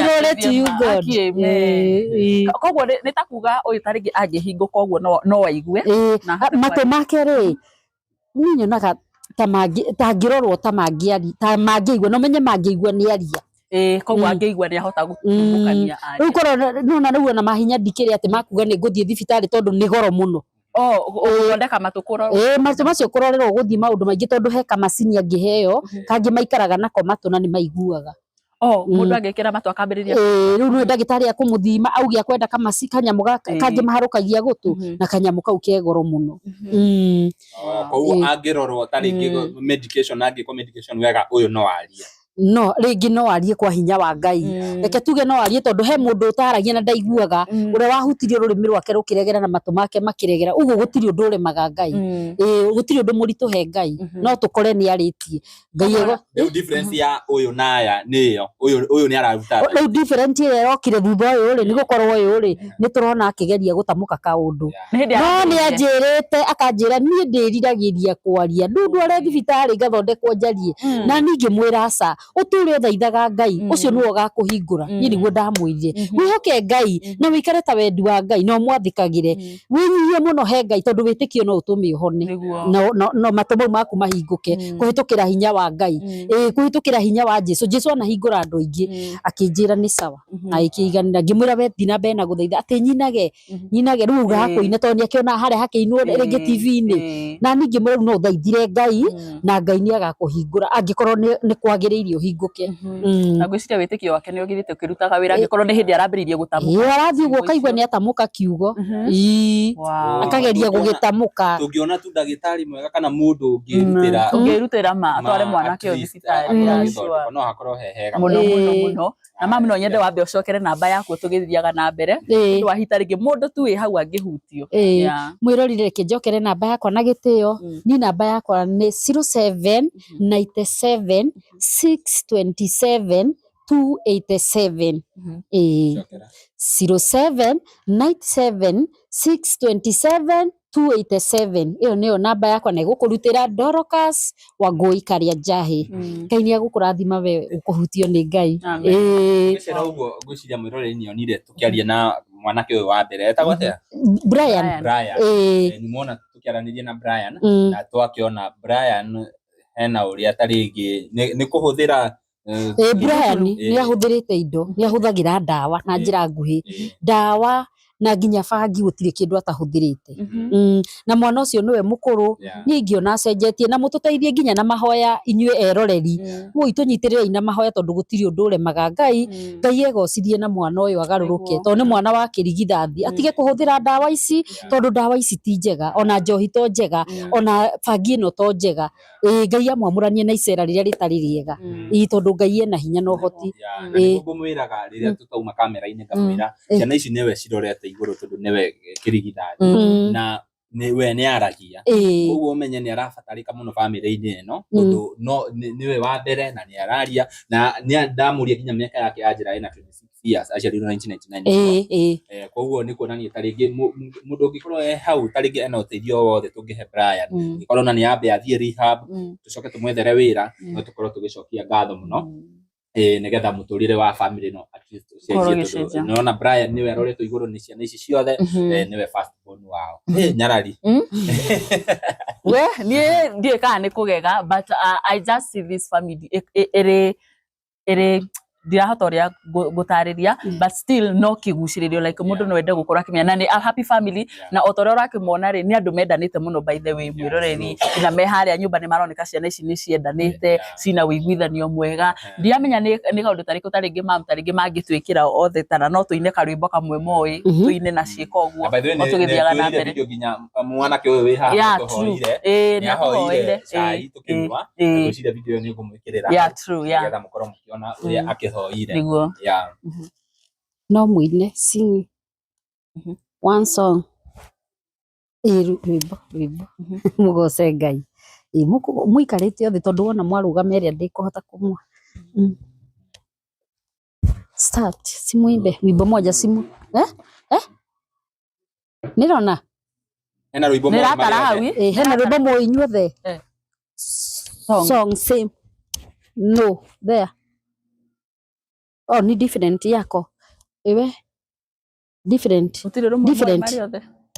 koguo nĩ ta kuga ũyũ tarĩngĩ angĩhingũka ũguo no waigue matũ make rĩ niĩ nyonaga ta mangĩrorwo ta mangĩigua no menye mangĩigua nĩ aria koguo angĩigua nĩ ahota gũtumbũkania aria rĩu korwo rĩu na mahinya ndikĩrĩ atĩ makuga nĩ ngũthiĩ thibitarĩ tondũ nĩ goro mũno ũthondeka matũ kũrorwo matũ macio kũrorerwo gũthiĩ maũndũ maingĩ tondũ he kamacini angĩheo kangĩ maikaraga nako matũ na nĩ maiguaga mũndũ angĩkĩra matũ akambĩrĩria rĩu nĩ ndagĩtarĩ akũmũthima auge akwenda kanyamũ kangĩ maharũkagia gũtũ na kanyamũ kau ke goro mũno. Koguo angĩrorwo tarĩngĩ medication angĩkwo medication wega ũyũ no aria. No rĩngĩ no arie kwa hinya wa Ngai. Reke tuge no arie tondũ he mũndũ ũtaragia na ndaiguaga ũrĩa wahutirie rũrĩmĩ rwake rũkĩregera na matũ make makĩregera ũguo gũtirĩ ũndũ ũremaga Ngai. Gũtirĩ ũndũ mũritũ he Ngai no tũkore nĩ arĩtie Ngai rĩu difference ya ũyũ na aya nĩyo ũyũ nĩ araruta rĩu difference ĩrĩa yokire thutha ũyũ rĩ nĩ gũkorwo ũyũ rĩ nĩ tũrona akĩgeria gũtamũka kaũndũ no nĩ anjĩrĩte akanjĩra niĩ ndĩriragĩria kwaria ndware thibitarĩ ngathondekwo njarie na ningĩ mwĩra aca ũtũre ũthaithaga Ngai ũcio nĩwe ũgakũhingũra niĩ nĩguo ndamwĩrire wĩhoke Ngai na wĩikare ta wendi wa Ngai no mwathĩkagĩre wĩnyihie mũno he Ngai tondũ wĩtĩkio no ũtũme ũhone no matũ mau maku mahingũke kũhĩtũkĩra hinya wa Ngai kũhĩtũkĩra hinya wa Jesũ anahingũra andũ aingĩ akĩnjĩra nĩ sawa na akĩiganĩra ngĩmwĩra we thiĩ na mbere na gũthaitha atĩ nyinage rĩu gakũine tondũ nĩakĩona harĩa hakĩinwo rĩngĩ TV-inĩ na ningĩ mwĩra no ũthaithire Ngai na Ngai nĩ agakũhingũra angĩkorwo nĩ kwagĩrĩire wĩtĩkio hinguke. Na ngwĩciria wĩtĩkio wake nĩ ũgirĩte ũkĩrutaga wĩra angĩkorwo nĩ hĩndĩ arambĩrĩirie gũtamũka. Arathiĩ ũguo kaigua nĩ atamuka kiugo. Akageria gũgĩtamuka. Tũngĩona tu ndagĩtarĩ mwega kana mũndũ ũngĩrutĩra atware mwanake ũyũ thibitarĩ. No hakorwo hehega mũno. Na mami no nyende wambe ũcokere namba yaku tũgĩthiaga na mbere. Nĩ wahita rĩngĩ mũndũ tu wĩ hau angĩhutio. Mwĩrorire reke njokere namba yakwa na gĩtĩo. Ni namba yakwa nĩ 0797 627 287. 0797 627 287. Iyo niyo namba yakwa na igũkũrutĩra Dorcas Wangui Karianjahĩ. Ngai nĩ agũkũrathima we ũkũhutio nĩ Ngai. Ngĩcera ũguo ngwĩciria mwĩroreri nĩ onire tũkĩaria na mwanake ũyũ wa mbere etagwo atĩa? Brian. Nĩ muona tũkĩaranĩria na Brian na twakĩona Brian hena ũrĩa tarĩngĩ nĩ kũhũthĩra Brian nĩ ahũthĩrĩte indo, nĩ ahũthagĩra ndawa na njĩra nguhĩ. Ndawa na nginya bangi gũtirĩ kĩndũ atahũthĩrĩte. Na mwana ũcio nĩwe mũkũrũ, niĩ ingĩona acenjetie na mũtũteithie nginya na mahoya inyuĩ eroreri. Mũi tũnyitĩrĩrai na mahoya tondũ gũtirĩ ũndũ ũremaga Ngai. Ngai egocirie na mwana ũyũ agarũrũke tondũ nĩ mwana wa kĩrigithathi. Atige kũhũthĩra ndawa ici tondũ ndawa ici ti njega, ona njohi to njega, ona bangi ĩno to njega. Ngai amwamũranie na icera rĩrĩa rĩtarĩ rĩega. Tondũ Ngai ena hinya na ũhoti. Ngũmwĩraga rĩrĩa tũtauma kamera-inĩ ngamwĩra ciana ici nĩwe cirorete igũrũ tondũ nĩwe kĩrigithathi na we nĩ aragia. Ũguo ũmenye nĩ arabatarĩka mũno bamĩrĩ-inĩ ĩno tondũ nĩwe wa mbere na nĩ araria na nĩ ndamũria nginya mĩaka yake ya njĩra ĩna 26 years aciarirwo 1999. Koguo nĩ kuonania tarĩngĩ mũndũ ũngĩkorwo e hau tarĩngĩ ena ũteithio wothe tũngĩhe Brian ngĩkorwo na nĩ ambe athiĩ rehab tũcoke tũmwethere wĩra no tũkorwo tũgĩcokia ngatho mũno nĩgetha mũtũrĩre wa bamĩrĩ no cenjie. Nĩona Brian nĩwe aroretwo igũrũ nĩ ciana ici ciothe, nĩwe first born wao. Nyarari we niĩ ndiĩ kana nĩ kũgega but I just see this family ĩrĩ ndirahota ũrĩa gũtarĩria but still no kĩgucĩrĩrio like mũndũ no ende gũkorwo akĩmenya na nĩ a happy family na otorĩa ũrakĩmona rĩ nĩ andũ mendanĩte mũno by the way mwĩroreri na me harĩa nyũmba nĩ maroneka ciana ici nĩ ciendanĩte cina ũiguithanio mwega. Ndiramenya nĩ kaũndũ tarĩkũ tarĩngĩ mangĩtwĩkĩra othe tana no tũine karwĩmbo kamwe moĩ tũine na ciĩka ũguo no tũgĩthiaga na mbere. Nginya mwanake ũyũ wĩ haha tũhoire nĩ ahoire cai tũkĩnyua ngwĩciria video nĩ ngũmwĩkĩrĩra nĩgetha mũkorwo mũkĩona ũrĩa niguo no muine sing one song rwĩmbo mũgoce Ngai mũikarĩte othe tondũ wona mwarũgama ĩrĩa ndĩkũhota kũmua. Start simuimbe wimbo moja simu nĩrona hena rwĩmbo hena rwĩmbo mũ inyuothe song same no there. Oh, ni different yako. Ewe different.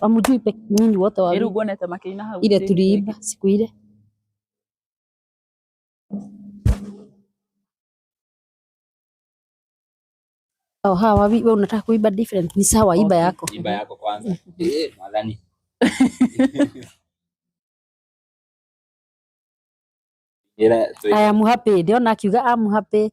Amujui pe nyinyi wote wa. Ile tuliimba siku ile. Oh, hawa wewe unataka kuimba different. Ni sawa imba yako. Imba yako kwanza. Madhani. I am happy. Ndiona akiuga I'm happy.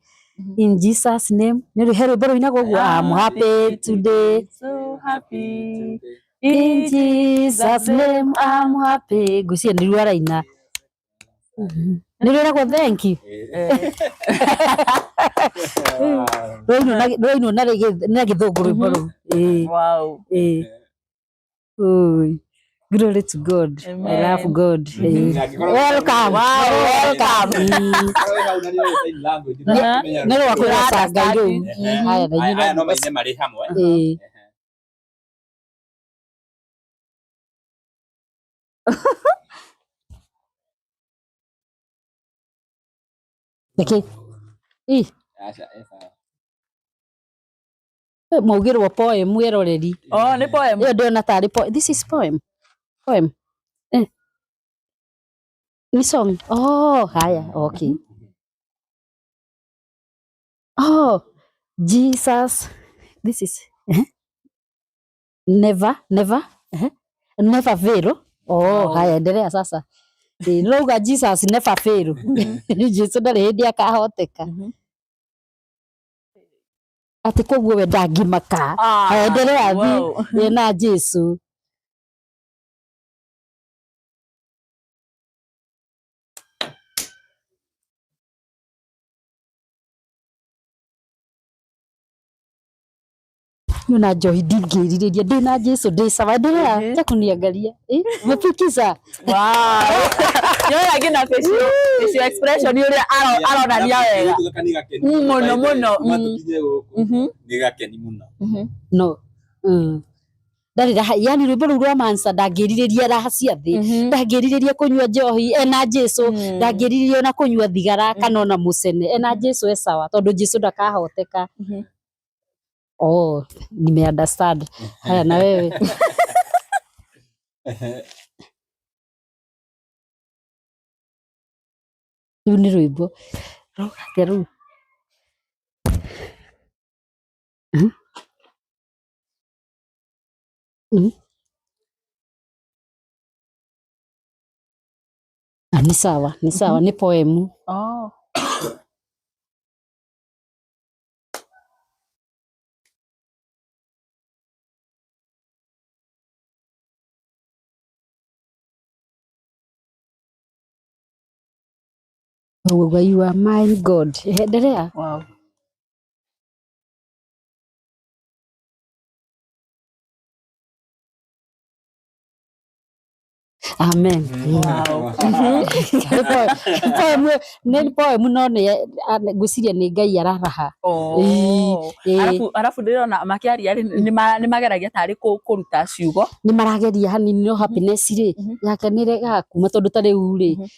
In Jesus name. Nero hero bero inago I'm happy today. So happy. In Jesus name I'm happy. Gusia ndiru araina. Nero inago thank you. Roino na githunguru bero. Wow. Glory to God. Amen. I love God. Welcome. Nero wako sanga ndio. Haya no maine mari hamwe. Okay. Maugirwo poem mwĩroreri. Oh, nĩ poem. Yo ndona tarĩ poem. This is poem. Poem. Ni song. Oh, haya. Okay. Oh, Jesus. This is never fail. Oh, haya endelea sasa. Ndĩrauga Jesus never fail. Jesu ndarĩ hĩndĩ akahoteka. Atĩ koguo we ndangĩmaka. Endelea thi na Jesu. Nuna njohi ndingĩrirĩria ndĩna Jesu ndĩ sawa endelea cha kuniangalia mpikiza Yona ngina facial expression yule aronania wega muno ni gakeni muno no ndari yani rwimbo rũu rwa Mansa ndangĩrirĩria raha cia thĩ ndangĩrirĩria kũnyua njohi ena Jesu ndangĩrirĩria na kũnyua thigara kana ona mũcene ena Jesu e sawa tondũ Jesu ndakahoteka. Oh, nime understand. Haya na wewe. Ni rwimbo. Roga ni sawa, ni poemu. Oh. Oh, you are my God. Endelea. Wow. Amen. Wow. Poemu no nĩ ngwĩciria nĩ Ngai araraha. Arafu ndĩrona makiaria nĩ mageragia tarĩ kũruta ciugo. Nĩ marageria hanini no happiness rĩ yake nĩ rega kuma tondũ tarĩ u rĩ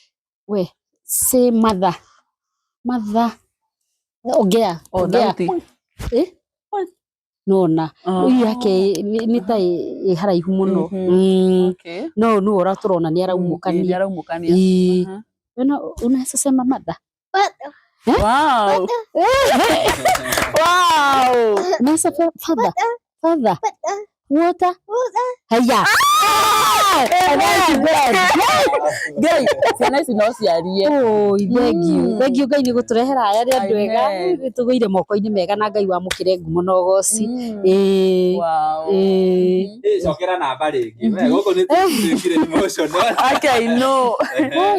we say mother ongea nona uyu yake ni ta haraihu muno no nu ũraturona ni araumũkania no unaweza sema mother wow wow unaweza father water haya Ngai ciana ici no ciarie. Thank you Ngai nĩ gũtũrehera aya arĩa andũ ega tũgũire moko-inĩ mega na Ngai wamũkĩre ngumo na ũgoci. Cokera namba rĩngĩ we gũkũ nĩ twĩkire emotional. Okay no.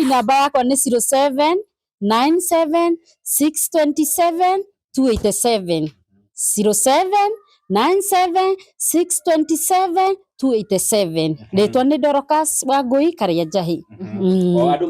Namba yakwa nĩ 07 97 627 287 07 97 627 287. Rĩtwa nĩ Dorcas Wangui Karianjahi. O andũ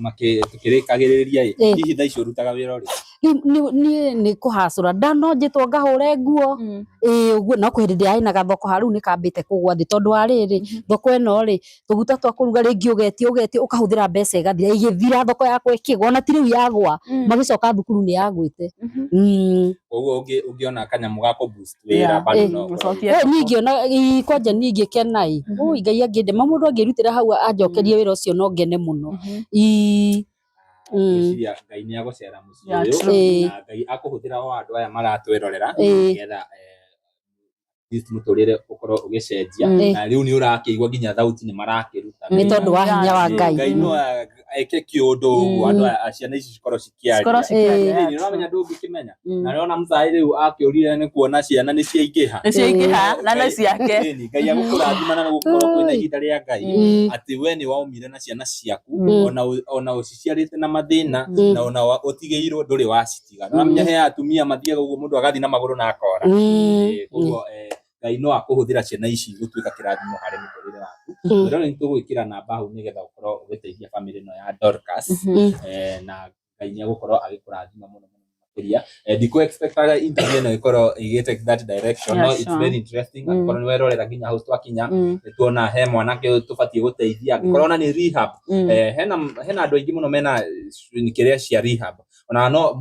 makĩrĩkagĩrĩria hihi thaa ici ũrutaga wĩra ũrĩkũ? Nĩ kũhacũra ndanonjĩtwo ngahũre nguo ũguo no kũhĩndĩ ndĩarĩ gathoko harũ nĩ kambĩte kũgwa thĩ tondũ wa rĩrĩ thoko ĩno rĩ tũguta twa kũruga rĩngĩ ũgetie ũkahũthĩra mbeca ĩgathira ĩgĩthira thoko yakwa ĩkĩgwa ona ti rĩu yagwa magĩcoka thukuru nĩ yagwĩte. Koguo ũngĩona kanyamũ ga kũ boost wĩra bado no ningĩ kwanja ningĩ kenai Ngai angĩndema mũndũ angĩrutĩra hau anjokerie wĩra ũcio no ngene mũno. Ngai nĩ agũcera mũciĩ ũyũ na Ngai akũhũthĩra o andũ aya maratwĩrorera nĩgetha mũtũrĩre ũkorwo ũgĩcenjia na rĩu nĩ ũrakĩigua nginya thauti nĩ marakĩruta nĩ tondũ wa hinya wa Ngai. Ngai no eke kĩũndũ andũ ciana ici cikorwo cikĩaria nĩ ũramenya ndũngĩkĩmenya na rĩona mũthai rĩu akĩũrire nĩ kuona ciana nĩ ciaingĩha na no ciake Ngai agũkũrathima na gũkorwo kwĩna ihinda rĩa Ngai atĩ we nĩ waumire na ciana ciaku ona ũciciarĩte na mathĩna na ona ũtigĩirwo ndũrĩ wacitiga. Ũramenya he atumia mathiaga ũguo mũndũ agathiĩ na magũrũ na akora koguo Ngai no akũhũthĩra ciana ici gũtuĩka kĩrathimo harĩ mũtũrĩre waku. Rĩu nĩ tũgwĩkĩra namba hau nĩgetha ũkorwo ũgĩteithia family ĩno ya Dorcas na Ngai nĩ agũkorwo agĩkũrathima mũno makĩria. Ndikũ expectaga interview ĩno ĩkorwo ĩgĩtake that direction no it's very interesting. Angĩkorwo nĩ werorera nginya hau twakinya nĩ tuona he mwanake tũbatiĩ gũteithia angĩkorwo ona nĩ rehab hena andũ aingĩ mũno mena kĩrĩa cia rehab ona no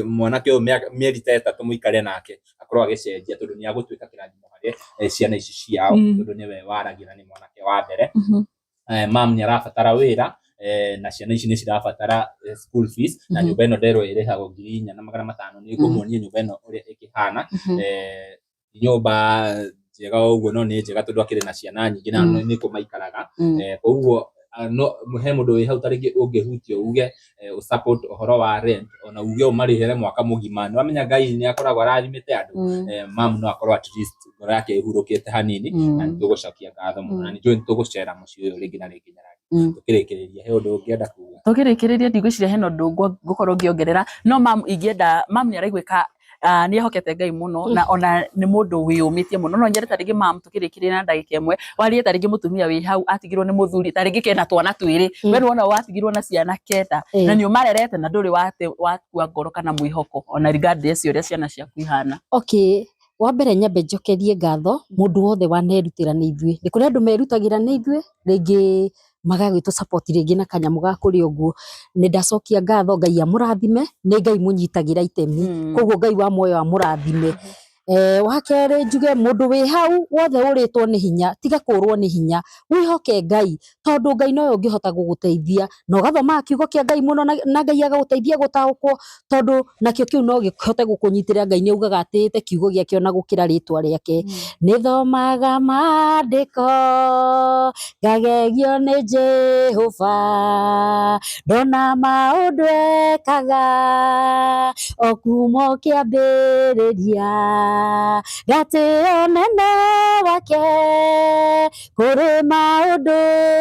mwanake ũyũ mĩeri ta 3 mũikare nake akorwo agĩcenjia tondũ nĩ agũtuĩka kĩrathimo harĩ ciana ici ciao tondũ nĩwe waragira nĩ mwanake wa mbere. Mam nĩ arabatara wĩra na ciana ici nĩ cirabatara school fees na nyũmba ĩno nderwo ĩrĩhagwo 4,500 nĩ ngũmuonia nyũmba ĩno ũrĩa ĩkĩhana nyũmba njega ũguo no nĩ njega tondũ akĩrĩ na ciana nyingĩ na nĩ kũmaikaraga koguo no he mundu wi hau taringi ungihutio uge support ohoro wa rent ona uge umarihere mwaka mugima ni wamenya Ngai ni akoragwo arathimite andu mam no akorwo at least ngoro yake ihurukite hanini na tugucokia ngatho muno na nijui tugucera muci uyu ringi na ringi nyarari tukirikiriria he undu ungienda kuga tukirikiriria ndigwiciria he undu ngukorwo ngiongerera no mam ingienda mam ni araigwika ni ahokete Ngai muno na ona ni mundu wiyumitie muno no nyere taringi mam tukirikiria na ndagika imwe warie taringi mutumia wi hau atigirwo ni muthuri taringi kena twana twiri we wona watigirwo na ciana kenda na ni umarerete na nduri wakua ngoro kana mwihoko ona regardless uria ciana ciaku ihana. Okay, wa mbere nyambe njokerie ngatho mundu wothe wanerutira ni ithue ni kuri andu merutagira ni ithue ringi magagwitu support ringi na kanyamu ga kuri uguo ni ndacokia ngatho Ngai amurathime ni Ngai munyitagira itemi koguo Ngai wa moyo amurathime. Wakere njuge mundu wi hau wothe uritwo ni hinya tiga kurwo ni hinya wihoke Ngai tondu Ngai noyo ngihota guguteithia no gathoma kiugo kia Ngai muno na Ngai agaguteithia gutaukwo tondu nakio kiu no gihote gukunyitira Ngai ni ugaga atite kiugo giake ona gukira ritwa riake ni thomaga maandiko ngagegio ni Jehova ndona maundu ekaga okumo kiambiriria gatio nene wake kuri maundu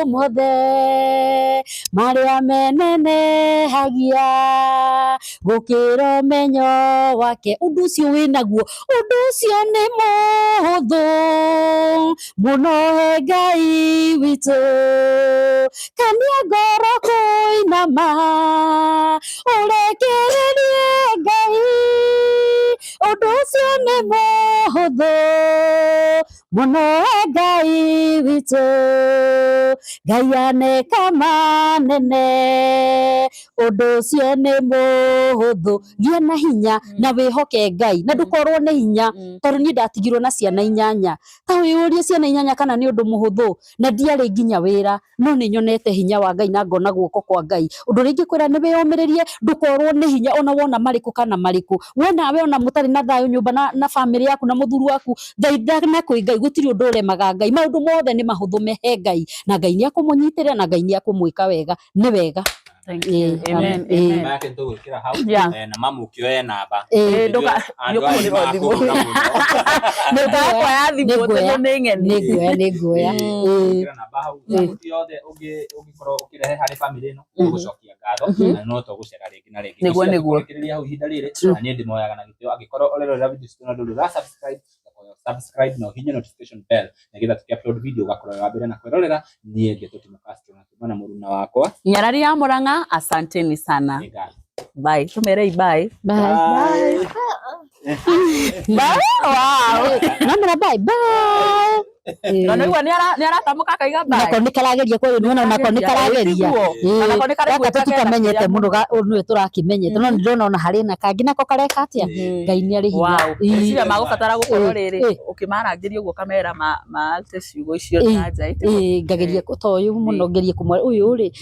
mothe maria menene hagia gukira menyo wake undu ucio winaguo undu ucio ni muhuthu muno he Ngai witu kania ngoro kuinama urekererie Ngai undu ucio ni muhuthu muno Ngai witu Ngai aneka manene undu ucio ni muhuthu gia na hinya na wihoke Ngai na ndukorwo ni hinya tondu ni ndatigirwo na ciana 8 ta wiurie ciana 8 kana ni undu muhuthu na ndiari nginya wira no ni nyonete hinya wa Ngai na ngona guoko kwa Ngai undu ringi kwira ni wiyumiririe ndukorwo ni hinya ona wona mariku kana mariku we nawe ona mutari na thayo nyumba na family yaku na muthuru waku thaitha na kwi Ngai gutiri undu uremaga Ngai maundu mothe ni mahuthu mehe Ngai na Ngai ni akumunyitira na Ngai ni akumwika wega ni wega. Thank you. Amen. Yake tugukira hau na mamu kioe namba ndoka yokuri thimu ndoka ya thimu teno ningeni niguoya kira namba hau muti yothe ungikorwo ukirehe hari family no gucokia ngatho na no tugucera ringi na ringi niguo kiriria hau ihinda riri na ni ndimoyaga na gitio angikorwo orero video citu na nduru ra subscribe no hinya notification bell nigetha tuki-upload video ugakorwo wa mbere na kwirorera nie Getoti Castro na tumana muruna wakwa Nyarari ya Murang'a. Asanteni sana. Bye. Tumerei bye. Bye. Bye. Wow. Namra bye bye. Ndio ni aratamuka kaiga bye. Nako nikarageria kwa ni ona nako nikarageria. Nako nikarageria tukamenyete muno ni turakimenyete no ndirona ona hari na kangi nako kareka atia Ngai ni ari hinya. Wow. Cia magubatara gukorwo riri ukimarangiria uguo kamera ma ciugo icio na nja ngageria kutoyu muno ngerie kumwe uyu ri